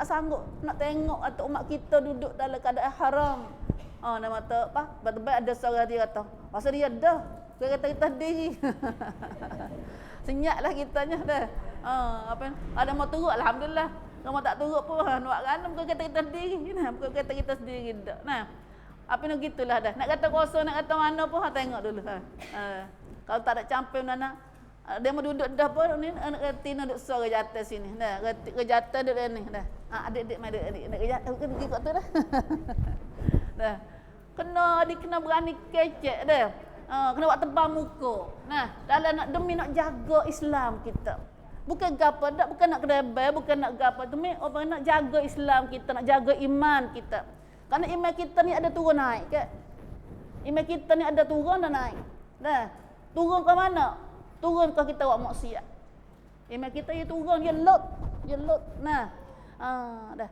[SPEAKER 1] sanggup nak tengok atau umat kita duduk dalam keadaan haram. Nama kata apa? Betul-betul ada seorang dia kata, pasal dia dah dia kata kita diri. Senyaplah kitanya dah. Ada mau turut alhamdulillah. Kalau tak turut pun nak kan bukan kata kita sendiri. Bukan kata kita sendiri dah. Nah, apa nak gitulah dah. Nak kata kuasa nak kata mana pun tengok dulu kalau tak ada campur nana dia mau duduk dah pun ni anak reti nak duduk suara jatuh sini. Dah, ke jatuh duduk ni dah. Adik-adik mai adik. Nak jatuh kan pergi kat tu dah. Dah. Kena berani kecek dah. Kena buat tebal muka. Nah, dalam nak demi nak jaga Islam kita. Bukan gapo dak, bukan nak kedebel, bukan nak gapo. Demi orang nak jaga Islam kita, nak jaga iman kita. Karena iman kita ni ada turun naik ke? Iman kita ni ada turun dan naik. Dah. Turun ke mana? Turun ke kita buat maksiat. Iman kita dia turun, dia lot. Nah. Dah.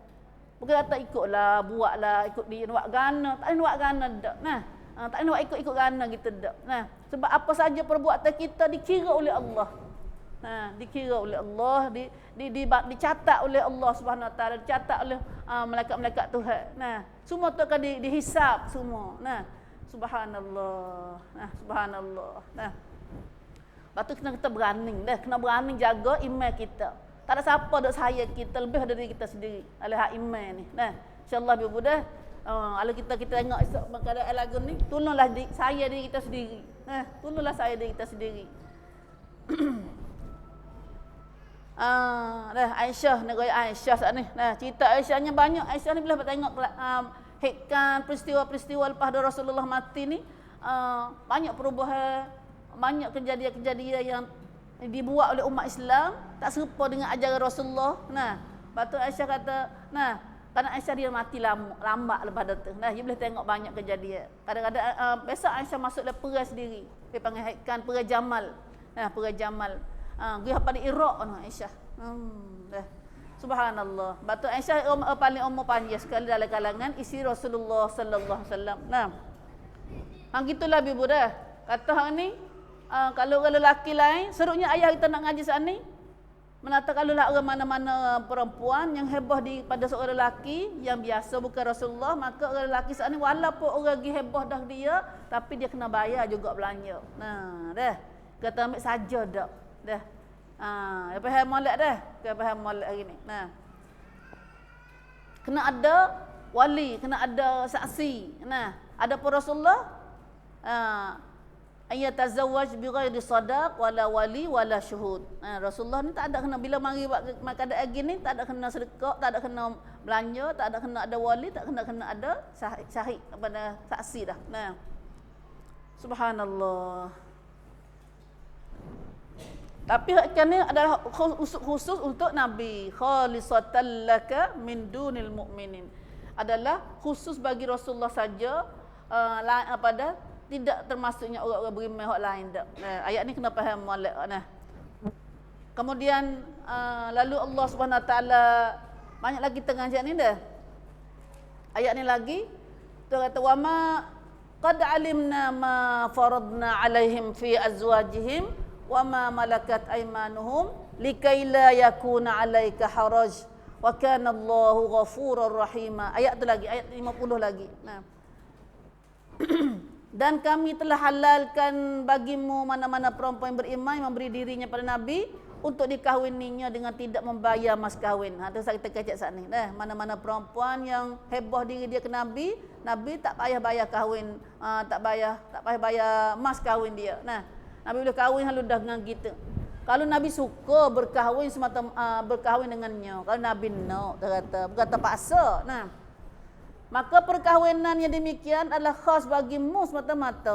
[SPEAKER 1] Bukan kata ikutlah, buatlah, ikut dia nak gana, tak nak gana dak. Nah. Tak nak ikut gana gitu dak. Nah, sebab apa saja perbuatan kita dikira oleh Allah. Dikira oleh Allah, dicatat oleh Allah Subhanahu Wa Taala, dicatat oleh malaikat-malaikat Tuhan. Nah, semua tu akan dihisap semua. Nah, subhanallah. Subhanallah. Nah. Lepas tu kita berani dah, kena berani jaga iman kita. Tak ada siapa dok saya kita lebih dari kita sendiri. Alih iman ni. Nah, insya-Allah biar mudah. Kalau kita tengok esok keadaan lagu ni, tolonglah saya diri kita sendiri. Tolonglah saya diri kita sendiri. Dah Aisyah, negara Aisyah saat ni. Nah, cerita Aisyahnya banyak. Aisyah ni bila tengok hikam peristiwa-peristiwa lepas Rasulullah mati ni, banyak perubahan, banyak kejadian-kejadian yang dibuat oleh umat Islam tak serupa dengan ajaran Rasulullah. Nah, batu Aisyah kata, kerana Aisyah dia mati lambat lepas tu. Nah, dia boleh tengok banyak kejadian. Kadang-kadang besok Aisyah masuk dalam perai sendiri. Dia panggil hikam perai Jamal. Perai Jamal. Dia pada Iraq Aisyah. Dah. Subhanallah. Batu Aisyah paling umur panjang sekali dalam kalangan isi Rasulullah sallallahu alaihi wasallam. Nah. Gitulah bibu dah. Kata hang ni kalau lelaki lain, serunya ayah kita nak ngaji saat ni. Menata kalau lah orang mana-mana perempuan yang heboh pada seorang lelaki yang biasa bukan Rasulullah, maka orang lelaki saat ni walaupun orang lagi heboh dah dia, tapi dia kena bayar juga belanja. Nah, dah. Kata ambil saja dak. Dah. Dia faham molek dah. Dia faham molek hari ni. Nah. Kena ada wali, kena ada saksi. Nah, ada pun Rasulullah ayat tazawwaj bi ghairi sadaq wala wali wala syuhud. Rasulullah ni tak ada kena bila mari buat keadaan gini, tak ada kena sedekah, tak ada kena belanja, tak ada kena ada wali, tak kena ada syahid kepada saksi dah. Nah. Subhanallah. Tapi kan ni adalah khusus untuk Nabi, khalisatan laka min dunil mu'minin. Adalah khusus bagi Rasulullah saja, pada tidak termasuknya orang-orang beriman hak lain dak. Ayat ni kena faham molek. Kemudian lalu Allah Subhanahu Wa Taala banyak lagi tengah ayat ni dah. Ayat ni lagi tu kata wa ma qad alimna ma faradna alaihim fi azwajihim wa ma malakat aymanuhum likai la yakuna alaika haraj wa kana Allahu ghafurur rahima. Ayat tu lagi, ayat 50 lagi. Nah. Dan kami telah halalkan bagimu mana-mana perempuan yang beriman yang memberi dirinya pada Nabi untuk dikahwininya dengan tidak membayar mas kahwin. Itu kita kecek saat ni. Mana-mana perempuan yang heboh diri dia ke Nabi, Nabi tak payah bayar kahwin, tak payah bayar mas kahwin dia. Nah, Nabi boleh kahwin halu dah dengan kita. Kalau Nabi suka berkahwin semata berkahwin dengannya. Kalau Nabi no, dia kata, bukan terpaksa. Nah. Maka perkahwinan yang demikian adalah khas bagimu semata-mata.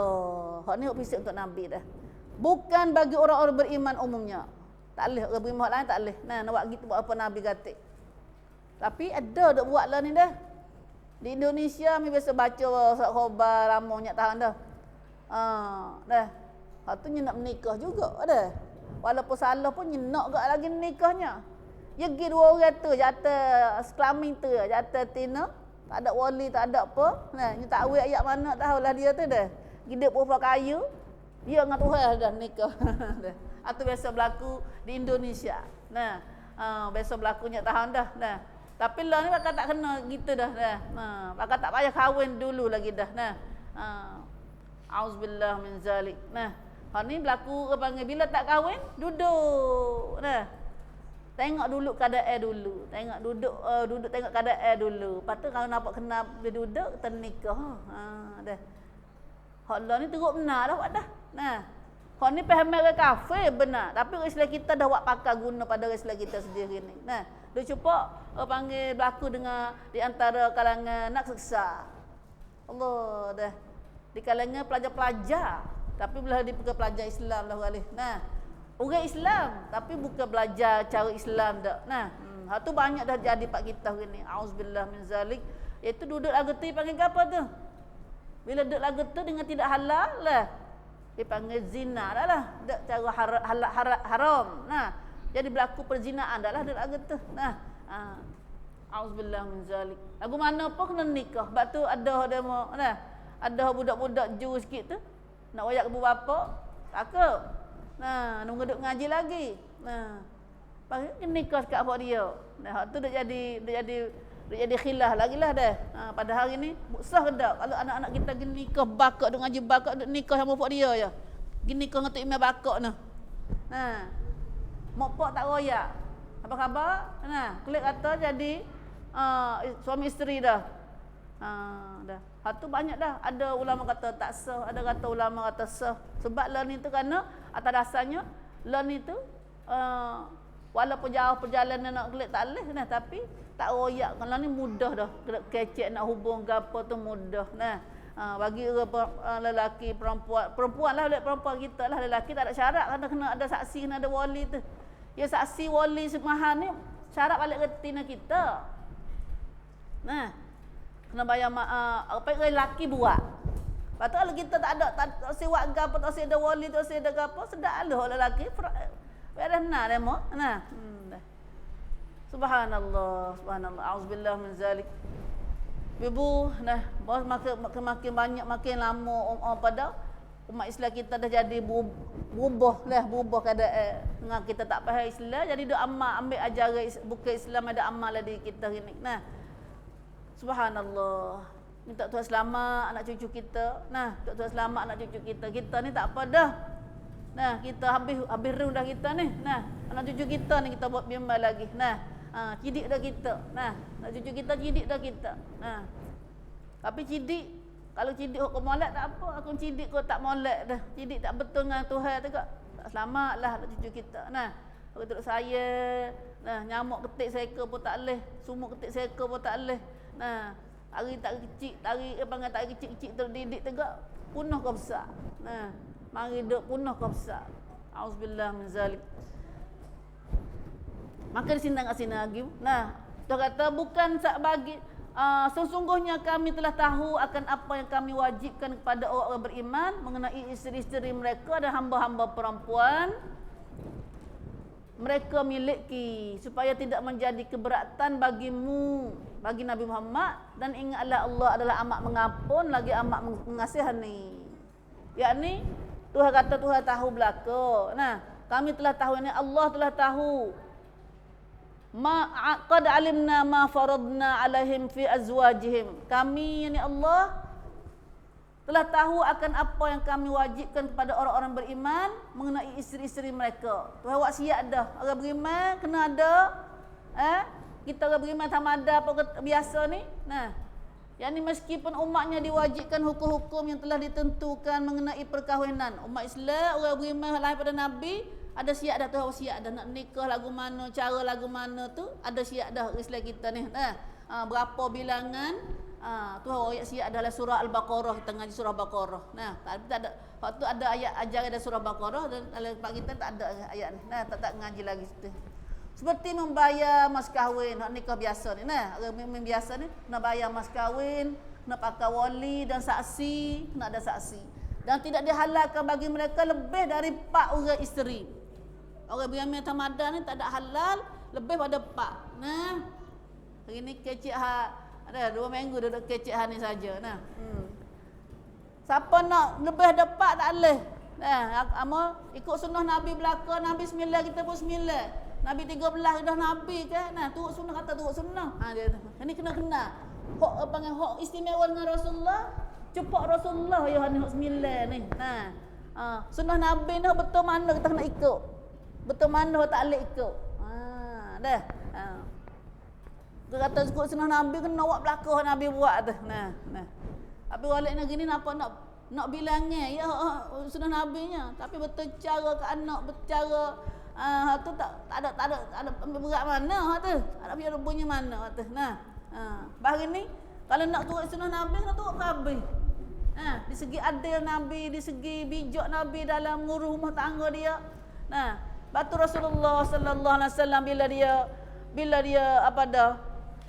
[SPEAKER 1] Hak ni hak fisik untuk Nabi dah. Bukan bagi orang-orang beriman umumnya. Tak boleh orang beriman lain tak boleh. Nah, nak buat gitu buat apa Nabi kata. Tapi ada dak buatlah ni dah. Di Indonesia mi biasa baca surat khabar ramanya tahan dah. Dah. Hak tu nak menikah juga dah. Walaupun salah pun nyenak gak lagi nikahnya. Ya gi dua orang tu jatuh kelamin tu, jatuh tina. Tak ada wali, tak ada apa. Nah, ni tak awet ayat mana tahulah dia tu dah. Hidup perempuan kayu. Dia dengan Tuhan dah nikah. Atau biasa berlaku di Indonesia. Nah, biasa berlakunya tahun dah. Nah, tapi lah ni bakal tak kena gitu dah. Nah, bakal tak payah kahwin dulu lagi dah. Nah, auzubillah min zalik. Nah, hal ni berlaku panggil bila tak kahwin duduk. Nah, tengok dulu keadaan dulu. Tengok duduk tengok keadaan dulu. Lepas tu kalau nampak kena dia duduk kita nikah. Dah. Hak lah ni teruk benar dah buat dah. Nah, hak ni faham orang kafir benar. Tapi orang Islam kita dah buat pakar guna pada orang Islam kita sendiri ni. Nah, dia cuba panggil berlaku dengan di antara kalangan nak seksa. Allah dah. Di kalangan pelajar-pelajar. Tapi bila dia bukan pelajar Islam lah orang. Nah, orang Islam tapi bukan belajar cara Islam dak. Nah, hak tu banyak dah jadi pak kita hari ni. Auzubillah min zalik. Iaitu duduk lagu tu panggil apa tu? Bila duduk lagu tu dengan tidak halal lah. Dipanggil zina dah lah. Dak cara haram. Nah, jadi berlaku perzinaan dah lah duduk lagu tu. Nah, auzubillah min zalik. Lagu mana pun kena nikah. Sebab tu ada demo nah. Ada budak-budak Ju sikit tu nak wayak ibu bapa takut. Nah, nak duduk ngaji lagi. Nah, panggil nikah kat apa dia. Nah, hak tu dak jadi khilaf lagilah dah. Pada hari ni sah ke tak kalau anak-anak kita pergi nikah bakak duk ngaji bakak duk nikah sama pak dia je. Pergi nikah dengan tok imam bakak nah. Nah. Mak pak tak royak. Apa khabar? Nah, klik kata jadi suami isteri dah. Dah. Hak tu banyak dah. Ada ulama kata tak sah, ada kata ulama kata sah. Sebab lah ni tu kerana atas dasarnya lah ni tu walaupun jauh perjalanan nak klik tak leh nah, tapi tak royak. Kalau ni mudah dah. Kecek nak hubung ke apa tu mudah. Nah, bagi lelaki perempuan lah perempuan kita lah lelaki tak ada syarat kena ada saksi kena ada wali tu. Ya saksi wali mahal ni syarat balik retina kita. Nah, kena bayar apa yang lelaki buat. Lepas tu kalau kita tak ada sewa ke apa, tak ada wali, tak ada ke apa, sedap lah lelaki. Biar benar demo. Nah. Subhanallah, subhanallah. Auzubillah min zalik. Ibu, nah, makin banyak makin lama pada umat Islam kita dah jadi berubah keadaan. Dengan kita tak faham Islam, jadi dia ambil ajaran bukan Islam ada amal di kita ini. Nah, subhanallah. Minta Tuhan selamat anak cucu kita. Nah, Tuhan selamat anak cucu kita. Kita ni tak apa dah. Nah, kita habis ru dah kita ni. Nah, anak cucu kita ni kita buat bimbang lagi. Nah, cidik dah kita. Nah, anak cucu kita cidik dah kita. Nah. Tapi cidik kalau cidik hukum molek tak apa. Aku cidik kau tak molek dah. Cidik tak betul dengan Tuhan tu kak. Tak selamatlah anak cucu kita. Nah, aku terus saya. Nah, nyamuk ketik seekor pun tak leh. Sumuk ketik seekor pun tak leh. Nah, tari tak kecil, panggil tari kecil-kecil terdidik tegak, punah kau besar. Nah, mari duk punah kau besar. Auzubillah min zalik. Maka di sini kat sini lagi. Nah, dia kata bukan sak bagi sesungguhnya kami telah tahu akan apa yang kami wajibkan kepada orang-orang beriman mengenai isteri-isteri mereka dan hamba-hamba perempuan mereka miliki supaya tidak menjadi keberatan bagimu bagi Nabi Muhammad dan ingatlah Allah adalah amat mengampun lagi amat mengasihani. Yakni Tuhan kata Tuhan tahu belaka. Nah, kami telah tahu ini Allah telah tahu. Qad alimna ma faradna alaihim fi azwajihim. Kami yakni Allah telah tahu akan apa yang kami wajibkan kepada orang-orang beriman mengenai isteri-isteri mereka. Tuhan buat siap dah. Orang beriman kena ada kita orang beriman sama ada apa biasa ni. Nah, yang ni meskipun umatnya diwajibkan hukum-hukum yang telah ditentukan mengenai perkahwinan. Umat Islam, orang beriman lain pada Nabi, ada siap dah Tuhan siap dah nak nikah lagu mana, cara lagu mana tu, ada siap dah Islam kita ni. Nah, berapa bilangan Tuhan ayat siap dalam surah Al-Baqarah, kita ngaji surah Baqarah. Nah, tapi tak ada waktu ada ayat ajar dalam surah Baqarah dan dalam tempat kita tak ada ayat ni. Nah, tak ngaji lagi situ. Seperti membayar mas kahwin, nak nikah biasa ni. Nah, orang biasa ni nak bayar mas kahwin, nak pakai wali dan saksi, nak ada saksi. Dan tidak dihalalkan bagi mereka lebih dari 4 orang isteri. Orang beriman tamadan ni tak ada halal lebih pada 4. Nah, hari ni kecik ada 2 minggu duduk kecik ni saja. Nah, siapa nak lebih ada 4 tak boleh. Amal ikut sunnah Nabi belaka, Nabi 9 kita pun 9. Nabi 13 dah Nabi kan. Turut sunnah kata turut sunnah. Dia ini kena. Hak panggil hak istimewa dengan Rasulullah. Cepat Rasulullah ya ni hak 9 ni. Sunnah Nabi ni betul mana kita nak ikut. Betul mana tak boleh ikut. Dah. Dia kata ikut sunnah Nabi kena buat belaka Nabi buat tu. Tapi balik negeri ni nampak nak bilangnya ya sunnah nabinya, tapi betul cara ke anak bercara tu tak ada berat mana tu, ada punya mana tu. Bahari ni kalau nak turut sunnah nabi nak turut kabeh. Di segi adil nabi, di segi bijak nabi dalam ngurus rumah tangga dia. Batu Rasulullah sallallahu alaihi wasallam bila dia apa dah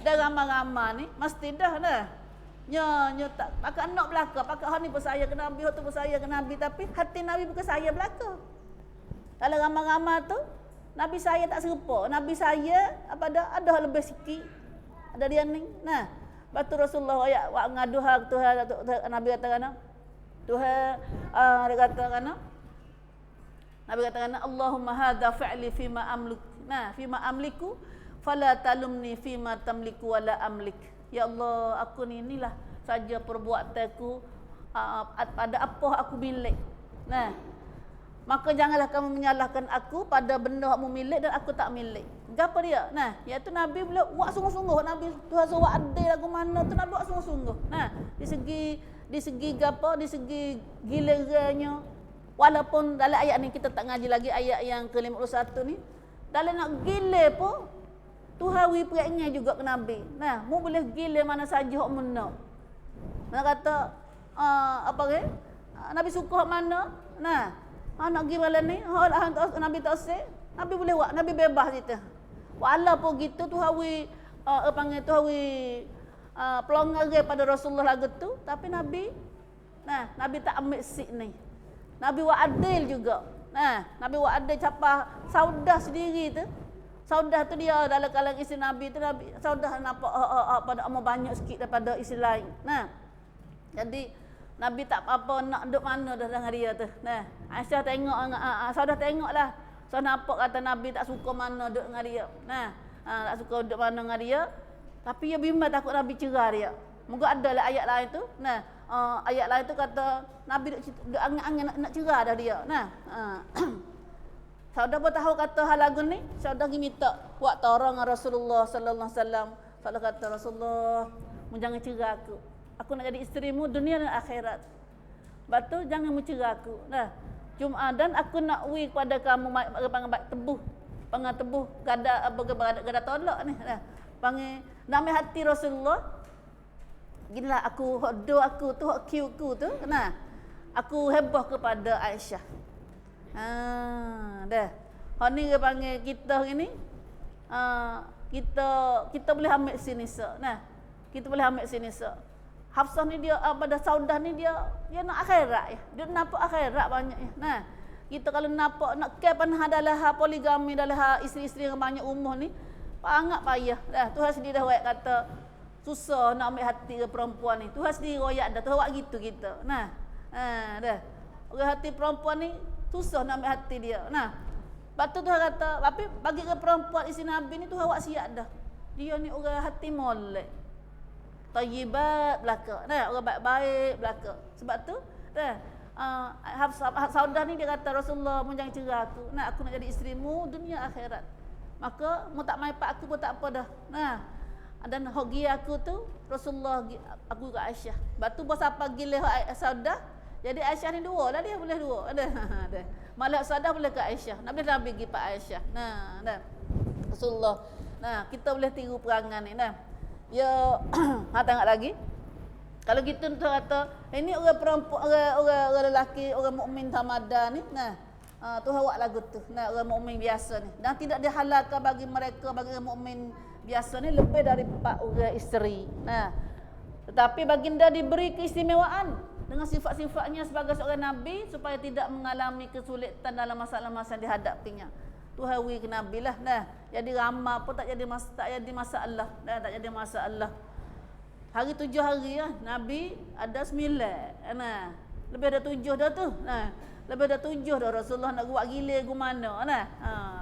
[SPEAKER 1] ramai-ramai ni mesti dah. Nya tak pakai anak belaka, pakai hak ni persaya ke Nabi, hak tu persaya ke Nabi, tapi hati Nabi bukan saya belaka. Kalau ramai-ramai tu Nabi saya tak serupa. Nabi saya apa ada lebih sikit. Ada dia ni. Batu Rasulullah ayat wa ngaduha Tuhan Nabi katakan Tuhan dia katakan Nabi katakan Allahumma hadza fa'li fima amlik. Fima amliku fala talumni fima tamliku wala amlik. Ya Allah, aku ni inilah saja perbuatanku pada apa aku milik. Maka janganlah kamu menyalahkan aku pada benda kamu milik dan aku tak milik. Gapo dia? Iaitu Nabi boleh buat sungguh-sungguh. Nabi Tuhan suruh adil lagu mana tu Nabi buat sungguh-sungguh. Di segi gapo? Di segi gilirannya. Walaupun dalam ayat ni kita tak ngaji lagi ayat yang ke-51 ni. Dalam nak gile pun Tuhan wi peringat juga ke Nabi. Mu boleh gila mana saja hak mana. Nak kata apa ke? Nabi suka hak mana? Nak pergi malam ni, Nabi tak usah. Nabi boleh buat, Nabi bebas gitu. Walaupun gitu Tuhan wi panggil Tuhan wi pelonggar pada Rasulullah lagu tu, tapi Nabi Nabi tak ambil sik ni. Nabi buat adil juga. Nabi buat adil capah saudah sendiri tu. Saudah tu dia dalam kalangan isteri Nabi tu saudah nampak pada amat banyak sikit daripada isteri lain. Jadi Nabi tak apa nak duduk mana dah dengan dia tu. Aisyah tengok saudah tengoklah. So nampak kata Nabi tak suka mana duduk dengan dia. Tak suka duduk mana dengan dia. Tapi dia bimbang takut Nabi cerah dia. Moga ada lah ayat lain tu. Ayat lain tu kata Nabi duduk angin-angin nak cerah dah dia. Saudah pun tahu kata hal lagu ni, saudah pergi minta buat tolong Rasulullah sallallahu alaihi wasallam. Saudah kata Rasulullah, mu jangan cerah aku. Aku nak jadi isterimu dunia dan akhirat. Batu jangan mu cerah aku. Cuma dan aku nak wi kepada kamu panggil tebuh. Panggil tebuh gada tolak ni. Panggil nama hati Rasulullah. Ginilah aku do aku tu hak kiu ku tu. Aku hebah kepada Aisyah. Dah. Hak ni dia panggil kita ni. Kita boleh ambil sini sah. Kita boleh ambil sini sah. Hafsah ni dia pada Saudah ni dia nak akhirat ya. Dia nampak akhirat banyak ya. Kita kalau nampak nak ke panah dalam poligami dalam isteri-isteri yang banyak umur ni, sangat payah. Tuhan sendiri dah royak kata susah nak ambil hati ke perempuan ni. Tuhan sendiri royak dah. Tuhan buat gitu kita. Dah. Orang hati perempuan ni susah nak ambil hati dia. Lepas tu Tuhan kata, tapi bagi ke perempuan isteri Nabi ni Tuhan buat siap dah. Dia ni orang hati molek. Tayyibat belaka. Orang baik-baik belaka. Sebab tu, Saudah ni dia kata Rasulullah, mu jangan cerah aku. Aku nak jadi isterimu dunia akhirat. Maka mu tak mai pak aku pun tak apa dah. Dan hogi aku tu Rasulullah aku ke Aisyah. Batu bos apa gila Saudah. Jadi Aisyah ni dua lah dia boleh dua. Ada. Malah Saudah boleh ke Aisyah. Nak boleh Nabi pergi pak Aisyah. Rasulullah. Kita boleh tiru perangan ni. Ya, tengok lagi. Kalau gitu tu kata, ini orang perempuan, orang lelaki, orang mukmin tamadan ni. Tuhan buat lagu tu. Orang mukmin biasa ni. Dan tidak dihalalkan bagi mereka, bagi orang mukmin biasa ni lebih dari 4 orang isteri. Tetapi baginda diberi keistimewaan dengan sifat-sifatnya sebagai seorang nabi supaya tidak mengalami kesulitan dalam masalah-masalah yang dihadapinya. Tuhan wi ke Nabi lah. Jadi ramah pun tak jadi masalah. Tak jadi masalah. Hari 7 hari ya, Nabi ada 9. Lebih ada 7 dah tu. Lebih dah 7 dah Rasulullah nak buat gila ke mana nah.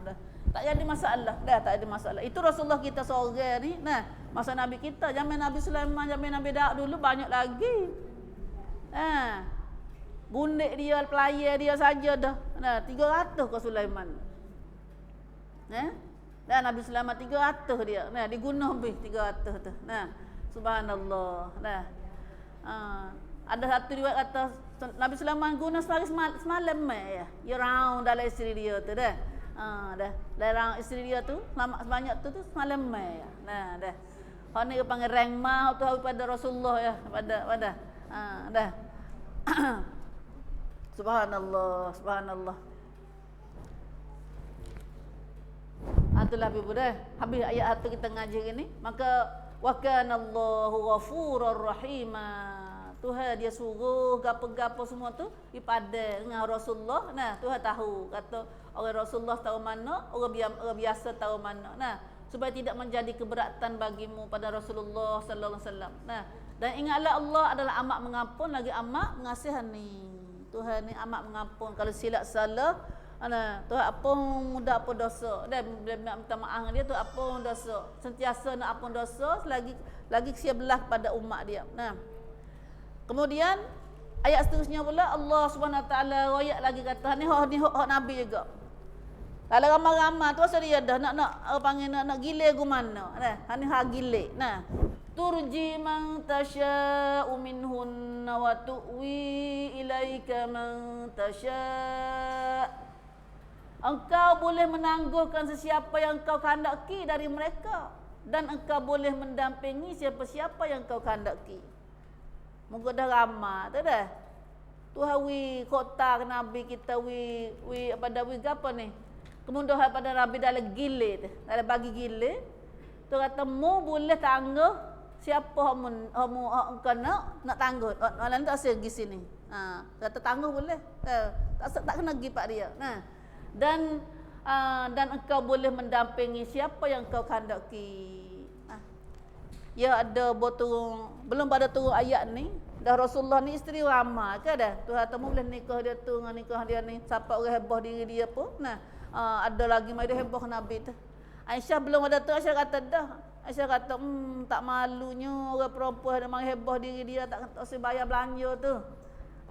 [SPEAKER 1] Dah. Tak ada masalah. Dah tak ada masalah. Itu Rasulullah kita seorang ni. Nah, masa Nabi kita, zaman Nabi Sulaiman, zaman Nabi Daud dulu banyak lagi. Gundik dia, pelayan dia saja dah. Nah, 300 ke Sulaiman. Dan Nabi Sulaiman 300 dia. Nah, diguna lebih 300 tu. Nah, subhanallah. Nah. Ada satu riwayat kata Nabi Sulaiman guna semalam ya. Ya round dalam isteri dia tu dah. Dah. Dalam isteri dia tu sebanyak tu semalam ya. Nah, dah. Hak ni panggil rank mah tu pada Rasulullah ya, pada dah. Subhanallah, subhanallah. Itulah ibu dah. Habis ayat 1 kita ngaji ni, maka wa kana Allahu ghafurur rahima. Tuhan dia suruh gapo-gapo semua tu dipada dengan Rasulullah. Nah, Tuhan tahu kata orang Rasulullah tahu mana, orang biasa tahu mana. Nah, supaya tidak menjadi keberatan bagimu pada Rasulullah sallallahu alaihi wasallam. Nah, dan ingatlah Allah adalah amat mengampun lagi amat mengasihani. Tuhan ni amat mengampun kalau silap salah. Tuhan apa mudah apa dosa. Dan bila minta maaf dengan dia tu apa dosa. Sentiasa nak ampun dosa lagi sebelah pada umat dia. Nah. Kemudian ayat seterusnya pula Allah Subhanahu Wa Taala royak lagi kata ni hak Nabi juga. Kalau ramai-ramai tu asal dia dah nak panggil nak gile ke mana. Nah, ni hak gile. Nah, turji man tasya'u minhunna wa tu'wi ilaika man tasya'. Engkau boleh menangguhkan sesiapa yang kau kehendaki dari mereka dan engkau boleh mendampingi siapa-siapa yang kau kehendaki. Moga dah ramai tu dah. Tuhan wi kota Nabi kita wi pada wi gapo ni? Kemudahan pada Nabi dalam gile tu. Dalam bagi gile tu kata mu boleh tangguh siapa hamu engkau nak tangguh. Orang tu asal pergi sini. Kata tangguh boleh. Tak kena pergi pak dia. Dan engkau boleh mendampingi siapa yang kau kehendaki. Ya ada belum pada turun ayat ni dah Rasulullah ni isteri ramai ke dah. Tuhan tamu boleh nikah dia tu dengan nikah dia ni sampai orang heboh diri dia pun. Nah, ada lagi mai dia heboh Nabi tu. Aisyah belum ada tu Aisyah kata dah. Aisyah kata tak malunya orang perempuan ada mai heboh diri dia tak usah bayar belanja tu.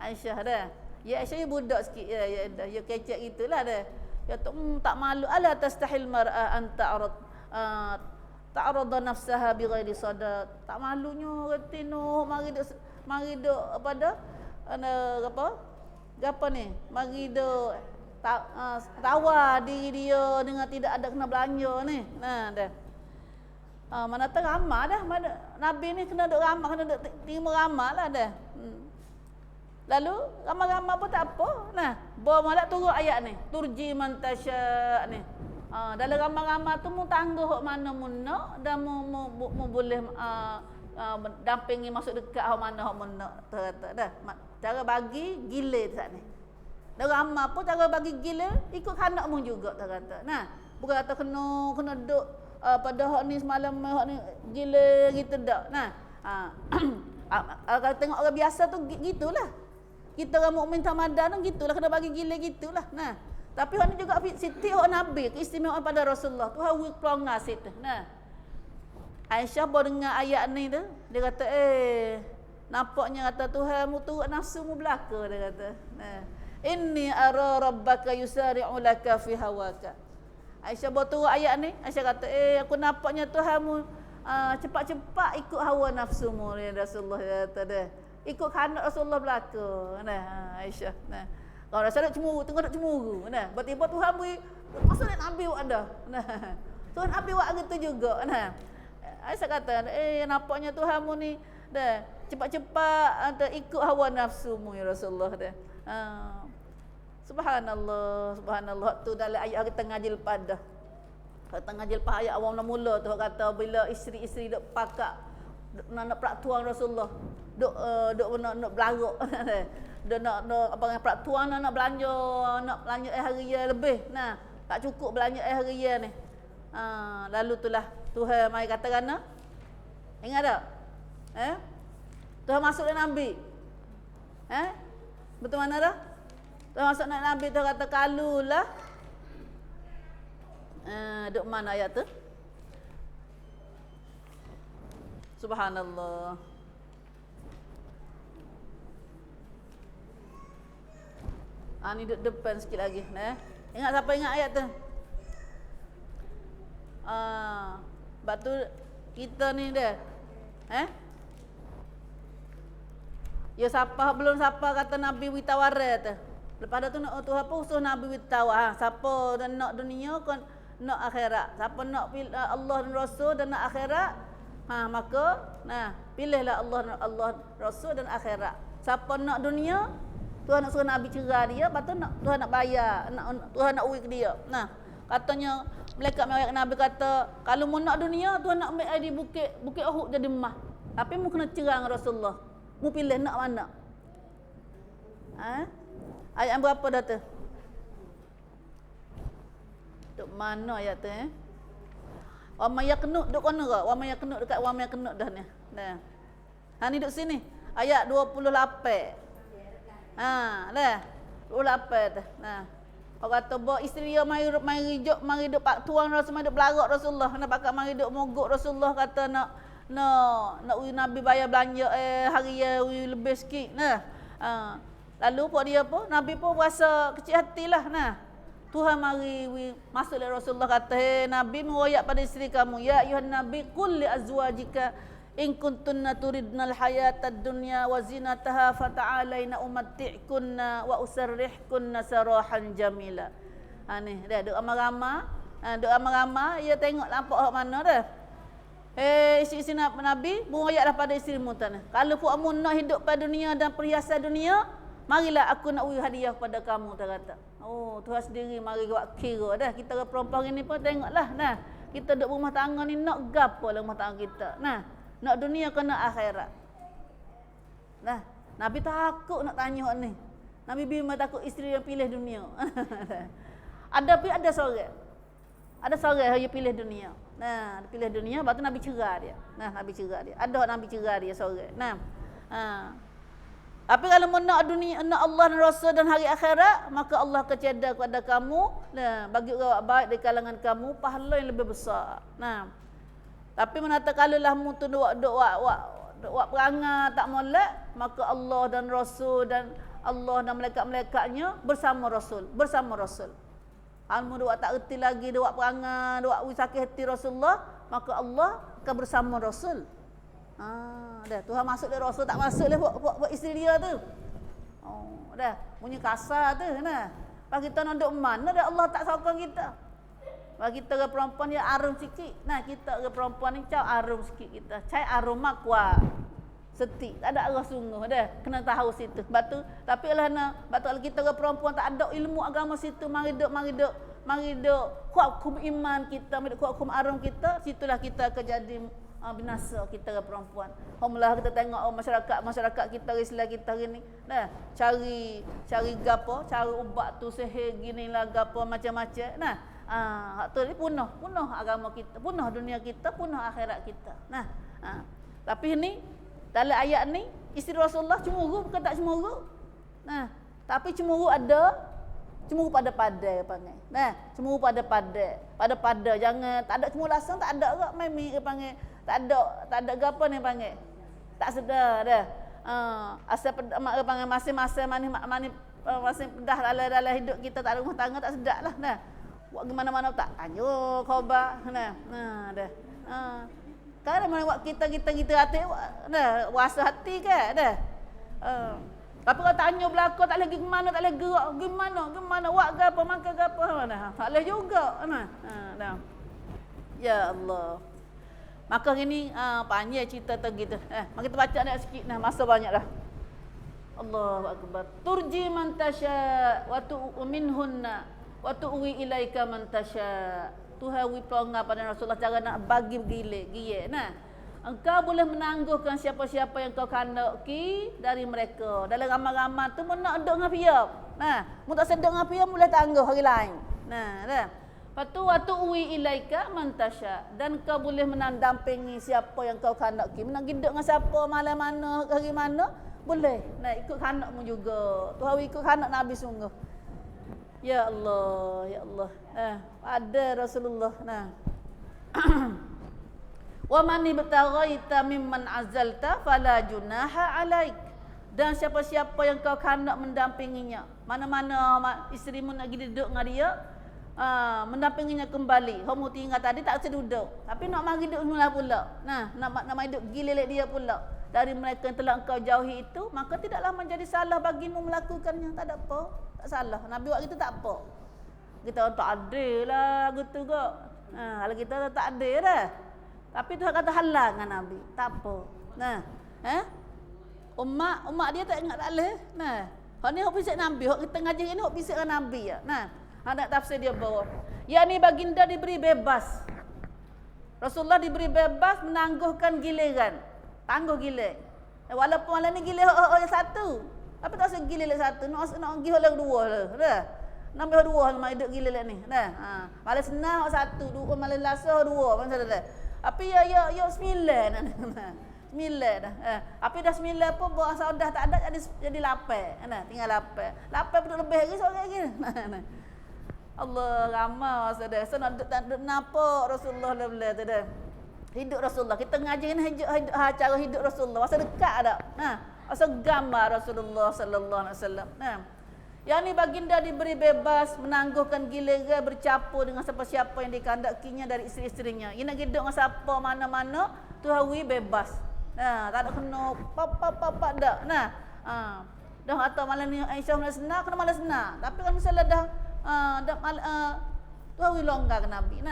[SPEAKER 1] Aisyah dah. Ya Aisyah budak sikit ya dah. Ya kecek gitulah dah. Ya tu tak malu ala tastahil mar'a an ta'rada nafsaha bighairi sadaq. Tak malunya retino mari duk pada apa ni? Mari duk tawar diri dia dengan tidak ada kena belanja ni. Nah dah. Mana tak ramah dah. Nabi ni kena duk ramah, kena duk terima ramah lah dah. Lalu ramah-ramah pun tak apa. Nah, bawa malah turun ayat ni. Turji man tasya' ni. Dalam ramai-ramai tu mu tangguh hok mana mu nak dan mu boleh dampingi masuk dekat hok mana hok mu nak kata dah. Cara bagi gila saat ni. Dalam ramai pun cara bagi gila ikut kanak mu juga kata. Nah, bukan kata kena duk pada hok ni semalam hok ni gila gitu dak. Nah, kalau tengok orang biasa tu gitulah. Kita orang mukmin Ramadan gitulah kena bagi gila gitulah. Nah, tapi hak ni juga siti hak Nabi, keistimewaan pada Rasulullah. Tuhan wi pelongar situ. Nah. Aisyah baru dengar ayat ni tu, dia kata nampaknya kata Tuhan mu turut nafsumu belaka dia kata. Nah. Inni ara rabbaka yusari'u laka fi hawaka. Aisyah baru turut ayat ni, Aisyah kata aku nampaknya Tuhanmu cepat-cepat ikut hawa nafsumu ya Rasulullah kata dia. Ikut kanak Rasulullah belaka. Nah, Aisyah. Nah. Kalau rasa nak cemburu, tengok nak cemburu. Nah, tiba-tiba Tuhan beri masa Nabi buat dah. Nah. Tuhan Nabi buat gitu juga. Nah. Aisyah kata, nampaknya Tuhanmu ni dah cepat-cepat ikut hawa nafsumu ya Rasulullah dah. Subhanallah, subhanallah tu dalam ayat kita ngaji lepas dah. Kita ngaji lepas ayat awal mula tu kata bila isteri-isteri duk pakak nak peraturan Rasulullah duk belaruk dia nak apa peraturan nak belanja hari raya lebih nah tak cukup belanja hari raya ni lalu itulah Tuhan mai katakan ingat tak Tuhan masuk dalam Nabi betul mana dah Termasuk nak Nabi tu kata kalulah. Duk mana ayat tu? Subhanallah. Ni duduk depan sikit lagi. Ingat siapa ingat ayat tu? Sebab tu kita ni dah. Ya siapa belum siapa kata Nabi witawara tu. Lepas tu nak tu apa usuh Nabi witawa. Siapa dan nak dunia kan nak akhirat. Siapa nak Allah dan Rasul dan nak akhirat, maka pilihlah Allah Rasul dan akhirat. Siapa nak dunia, Tuhan nak suruh Nabi cerah dia, lepas tu Tuhan nak bayar, Tuhan nak uik dia. Katanya malaikat Nabi kata, kalau mu nak dunia, Tuhan nak ambil di bukit Uhud jadi emas. Tapi mu kena cerah dengan Rasulullah. Mu pilih nak mana? Ayat yang berapa dah tu? Duk mana ayat tu Wa may yaqnut duk kono ke? Wa may yaqnut dekat wa may yaqnut dah ni. Ni duk sini. Ayat 28. Dah. 28 tu. Orang kata bawa isteri dia mari duk pak tuan Rasul, mari duk belarak Rasulullah, nak pakat mari duk mogok Rasulullah, kata nak Nabi bayar belanja hari lebih sikit. Lalu apa dia apa? Nabi pun rasa kecil hatilah. Tuhan mari masuk dari Rasulullah kata, "Hey Nabi, meroyak pada isteri kamu, ya ayuhan Nabi, qul li azwajika in kuntunna turidnal hayatad dunya wa zinataha fata'alaina umatti'kunna wa usarrihkunna sarahan jamila." Ni dah doa ramai, ia tengok nampak hak mana dah. Isteri Nabi, meroyaklah pada isterimu tanah. Kalau puakmu nak hidup pada dunia dan perhiasan dunia, marilah aku nak beri hadiah pada kamu, dia kata. Tuhan sendiri mari buat kira dah. Kita perempuan ini pun tengoklah. Kita duduk rumah tangga ni nak gapo lah rumah tangga kita. Nak dunia ke nak akhirat. Nabi takut nak tanya hak ni. Nabi memang takut isteri yang pilih dunia. Ada seorang. Ada seorang yang pilih dunia. Dia pilih dunia, lepas tu Nabi cerah dia. Nabi cerah dia. Ada Nabi cerah dia seorang. Tapi kalau nak dunia, nak Allah dan Rasul dan hari akhirat, maka Allah keceda kepada kamu, bagi orang baik di kalangan kamu pahala yang lebih besar. Tapi menata kalaulah mu tu duk perangai tak molek, maka Allah dan Rasul dan Allah dan malaikat-malaikatnya bersama Rasul. Kamu duk tak erti lagi, duk perangai, duk sakit hati Rasulullah, maka Allah akan bersama Rasul. Dah Tuhan masuk dia, Rasul tak masuk dia buat isteri dia tu. Dah bunyi kasar tu. Pak kita nak duk mana dah Allah tak sokong kita. Pak kita ke perempuan dia arum sikit. Kita ke perempuan ni cau arum sikit kita. Cai arum mak kuat. Setik, tak ada arah sungguh dah. Kena tahu situ. Batu tapi lah batu kita ke perempuan tak ada ilmu agama situ, mari duk kuat hukum iman kita, mari kuat hukum arum kita, situlah kita akan jadi binasa kita ke perempuan. Alhamdulillah kita tengok masyarakat kita Islam kita hari ni cari gapo, cari ubat tu sihir ginilah gapo macam-macam. Hak tu ni punah agama kita, punah dunia kita, punah akhirat kita. Tapi ni dalam ayat ni isteri Rasulullah cemburu bukan tak cemburu. Tapi cemburu pada panggil. Cemburu pada jangan tak ada cemburu langsung, tak ada orang memi panggil. Tak ada gapo ni panggil. Tak sedar dah. Asal mak panggil masing-masing masing pedah dalam hidup kita, tak ada rumah tangga, tak sedarlah buat gimana-mana tak tanya khabar dah. Kan mana buat kita hati rasa hati ke dah. Tapi kalau tanya belaka tak lagi ke mana, tak lagi gerak gimana buat gapo makan gapo tak leh juga dah. Ya Allah. Maka ini panjang cerita tu gitu. Mari kita baca nak sikit masa banyak dah. Allahu akbar. Turji man tasya wa tu'minhunna wa tu'wi ilaika man tasya. Tuhan wi pelanggar pada Rasulullah cara nak bagi gile. Engkau boleh menangguhkan siapa-siapa yang kau kandaki dari mereka. Dalam ramai-ramai tu mun nak duk dengan piap. Mun tak sedek dengan piap boleh tangguh hari lain. Dah. Patu waktu uwi ilaika mantasya, dan kau boleh mendampingi siapa yang kau kandaki. Menang hidup dengan siapa malam mana hari mana Boleh. Nah, ikut kanakmu juga. Tuhan ikut kanak Nabi sungguh. Ya Allah, ya Allah. Ada Rasulullah. Nah. Wa man ibtaghaita mimman azalta fala junaha alaik. Dan siapa-siapa yang kau kanak mendampinginya, mana-mana isterimu nak pergi duduk dengan dia, mendampinginya kembali. Kamu tinggal tadi tak seduduk, tapi nak mari duduk mula pula. Nah, nak mari duduk gililek dia pula. Dari mereka yang telah engkau jauhi itu, maka tidaklah menjadi salah bagimu melakukannya. Tak ada apa, tak salah. Nabi buat gitu tak apa. Kita tak adil lah gitu kok. Kalau kita tak adil dah. Tapi Tuhan kata halal dengan Nabi, tak apa. Nah, umat dia tak ingat tak leh. Nah, hak ni hak bisik Nabi, hak kita ngaji ini hak bisik dengan Nabi ya. Nah, hendak tafsir dia bawa. Yakni baginda diberi bebas. Rasulullah diberi bebas menangguhkan giliran. Tangguh gilir. Walaupun malam ni gilir hak satu. Tapi tak usah gilir satu. Nak pergi hak dua lah. Dah. Nambah dua hal mai duk gilir ni. Dah. Malam senang hak satu, dua malam lasa dua macam dah. Tapi ya sembilan. Sembilan dah. Tapi dah sembilan pun buat saudah tak ada jadi lapan. Nah, tinggal lapan. Lapan pun lebih lagi seorang lagi. Allah ramai saudara. So nak nampak Rasulullah lelah tu dah. Hidup Rasulullah. Kita ngaji ni cara hidup Rasulullah. Masa dekat ada. Masa gambar Rasulullah sallallahu alaihi wasallam. Yang ni baginda diberi bebas menangguhkan giliran bercampur dengan siapa-siapa yang dikandakinya dari isteri-isterinya. Ia nak hidup dengan siapa mana-mana, tuhawi bebas. Tak ada kena papa dak. Dah atau malam ni Aisyah malam senang kena malam senang. Tapi kalau misalnya dah tuhawi longgar ke Nabi.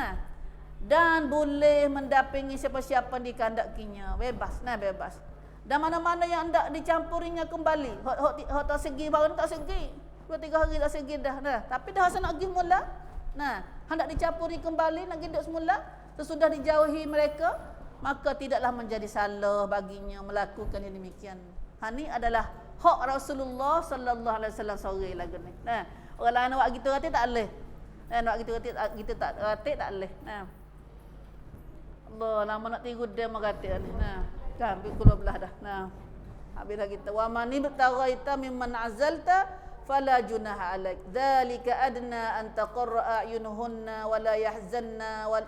[SPEAKER 1] Dan boleh mendampingi siapa-siapa yang dikandakinya. Bebas. Bebas. Dan mana-mana yang hendak dicampurinya kembali. Hak tak segi baru tak segi. 2-3 hari tak segi dah. Tapi dah asal nak pergi mula. Hendak dicampuri kembali, nak hidup semula. Sesudah dijauhi mereka, maka tidaklah menjadi salah baginya melakukan yang demikian. Ini adalah hak Rasulullah sallallahu alaihi wasallam sore lagu ni. Orang lain nak buat gitu kata tak boleh. Nak gitu kita tak kata tak boleh. Allah lama nak tiru dia mengata ni. Kan pukul 12 dah. Habis dah kita wa man ibtaghaita mimman azalta fala junaha alaik. Dzalika adna an taqarra a'yunuhunna wa la yahzanna wal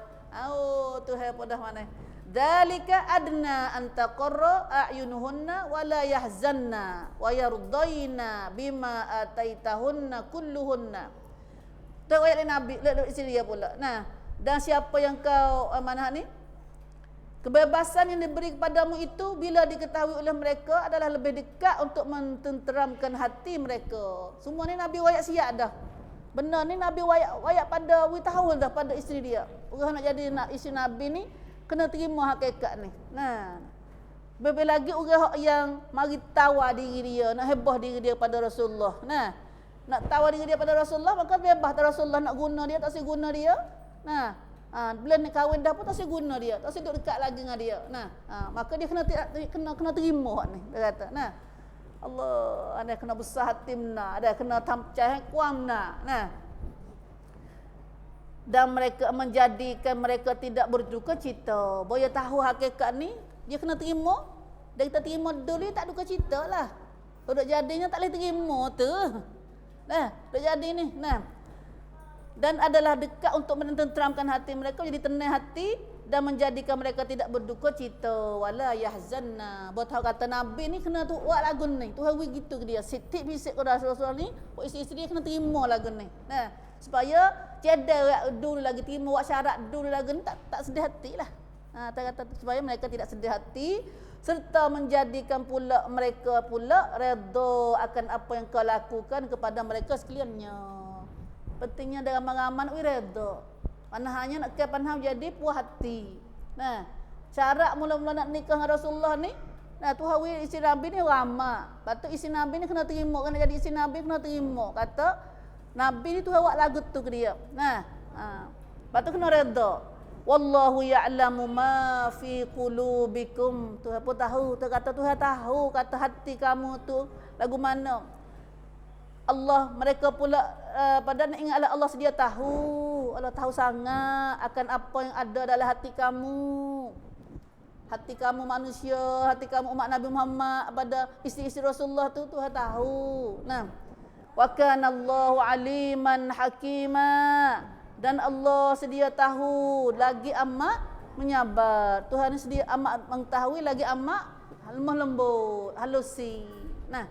[SPEAKER 1] Tuhan pada mana? Dzalika adna an taqarra a'yunuhunna wa la yahzanna wa yardaina bima ataitahunna kulluhunna. Tu ayat Nabi isteri dia pula. Dan siapa yang kau amanah ni? Kebebasan yang diberi kepadamu itu bila diketahui oleh mereka adalah lebih dekat untuk mententeramkan hati mereka. Semua ni Nabi wayak siap dah. Benar ni Nabi wayak pada tahu dah pada isteri dia. Orang nak jadi isteri Nabi ni kena terima hakikat ni. Lebih lagi orang yang mari tawar diri dia, nak hebah diri dia pada Rasulullah. Nak tawar diri dia pada Rasulullah, maka bebas Rasulullah nak guna dia, tak boleh guna dia. Bila ni kahwin dah pun tak boleh guna dia, tak boleh duduk dekat lagi dengan dia. Maka dia kena terima hak ni. Dia kata, Allah, ada kena besar hati mena, ada kena cahaya kuam na. Dan mereka menjadikan mereka tidak berduka cita. Boya tahu hakikat ni, dia kena terima. Dan kita terima dulu tak duka cita lah. Kalau jadinya tak boleh terima tu. Dah jadi ni. Dan adalah dekat untuk menenteramkan hati mereka, jadi tenang hati dan menjadikan mereka tidak berduka cita wala yahzanna. Buat tahu kata Nabi ni kena tu buat lagu ni. Tu hari gitu ke dia. Sitik bisik ke Rasulullah ni, isteri-isteri dia kena terima lagu ni. Supaya cedera dulu lagi terima buat syarat dulu lagu ni tak sedih hatilah. Kata supaya mereka tidak sedih hati serta menjadikan pula mereka pula redha akan apa yang kau lakukan kepada mereka sekaliannya. Pentingnya dalam ramai-ramai redha. Hanya nak kepanham jadi puas hati. Syarat mula-mula nak nikah dengan Rasulullah ni, tu hawi isteri Nabi ni ramai. Patut isteri Nabi ni kena terima, kena jadi isteri Nabi kena terima. Kata Nabi ni tu awak lagu tu ke dia. Patut kena redha. Wallahu ya'lamu ma fi qulubikum. Tuhan pun tahu, kata Tuhan tahu kata hati kamu tu lagu mana. Allah mereka pula pada nak ingatlah Allah sedia tahu. Allah tahu sangat akan apa yang ada dalam hati kamu. hati kamu manusia, hati kamu umat Nabi Muhammad pada isteri-isteri Rasulullah tu Tuhan tahu. Nah, wa kana Allahu aliman hakima, dan Allah sedia tahu lagi amat menyabar. Tuhan ni sedia amat mengetahui lagi amat lemah lembut, halusi. Nah,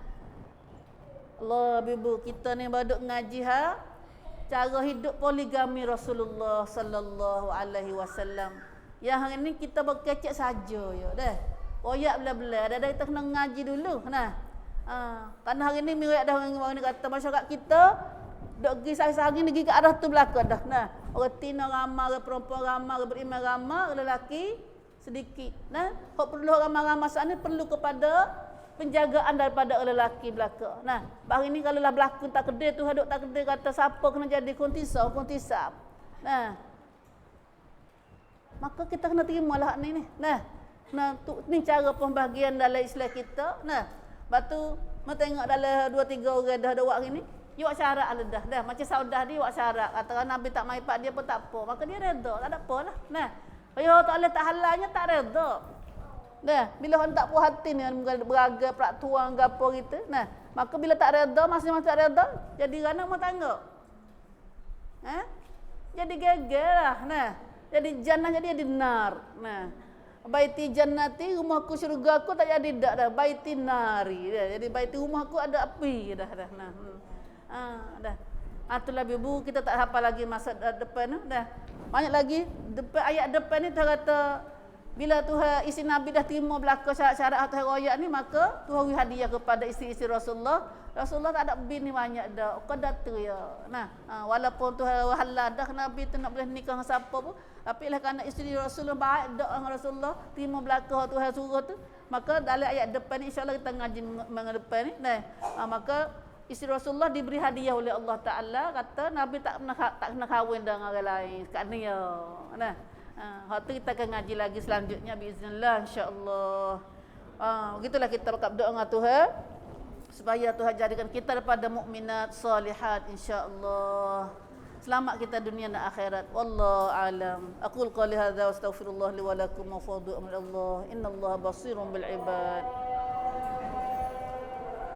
[SPEAKER 1] Allah ibu kita ni baduk ngaji cara hidup poligami Rasulullah sallallahu alaihi wasallam. Yang hari ni kita berkecek saja ya dah. Royak bela-bela dah kita kena ngaji dulu. Nah. Karena hari ni miriak dah orang ni kata masyarakat kita dok pergi sehari ni pergi ke arah tu belakang dah. Nah, orang tina ramai, orang perempuan ramai, orang beriman ramai, orang lelaki sedikit. Nah, kok perlu ramai-ramai saat ni perlu kepada penjagaan daripada orang lelaki belakang. Nah, hari ni kalau lah berlaku tak kedai tu haduk tak kedai kata siapa kena jadi kontisap. Nah, maka kita kena terima lah ni. Nah, ni cara pembahagian dalam Islam kita. Nah, batu mau tengok dalam 2-3 orang dah ada buat hari ni. Dia buat syarat lah dah. Macam saudah dia buat syarat. Kata Nabi tak mai pak dia pun tak apa. Maka dia reda, tak ada apalah. Nah, kalau tak boleh tak halalnya tak reda. Nah, bila orang tak puas hati ni beraga peraturan ke apa gitu. Nah, maka bila tak reda, masing-masing tak reda, jadi rana mau tangga. Jadi geger lah. Nah, jadi jannah jadi nar. Nah, baiti jannati, rumahku syurga aku tak jadi dak dah. Baiti nari. Jadi baiti rumahku ada api dah. Nah. Dah. Itulah ibu kita tak hafal lagi masa depan tu dah. Banyak lagi depan ayat depan ni Tuhan kata bila Tuhan isi Nabi dah terima belaka syarat-syarat atau royak ni maka Tuhan beri hadiah kepada isteri-isteri Rasulullah. Rasulullah tak ada bini banyak dah. Qadar tu ya. Nah, walaupun Tuhan halal dah Nabi tu nak boleh nikah dengan siapa pun, tapi lah kerana isteri Rasulullah baik dak dengan Rasulullah, terima belaka Tuhan suruh tu, maka dalam ayat depan ni insya-Allah kita ngaji mengenai depan ni. Nah, maka isteri Rasulullah diberi hadiah oleh Allah Taala kata Nabi tak kena kahwin dengan orang lain. Kat ni ya. Nah, hak tu kita akan ngaji lagi selanjutnya biiznillah insya-Allah. Begitulah kita berdoa dengan Tuhan supaya Tuhan jadikan kita daripada mukminat salihat insya-Allah. Selamat kita dunia dan akhirat. Wallahu alam. Aqul qali hadza wa astaghfirullah li wa lakum wa fadhu amri Allah. Innallaha basirun bil ibad.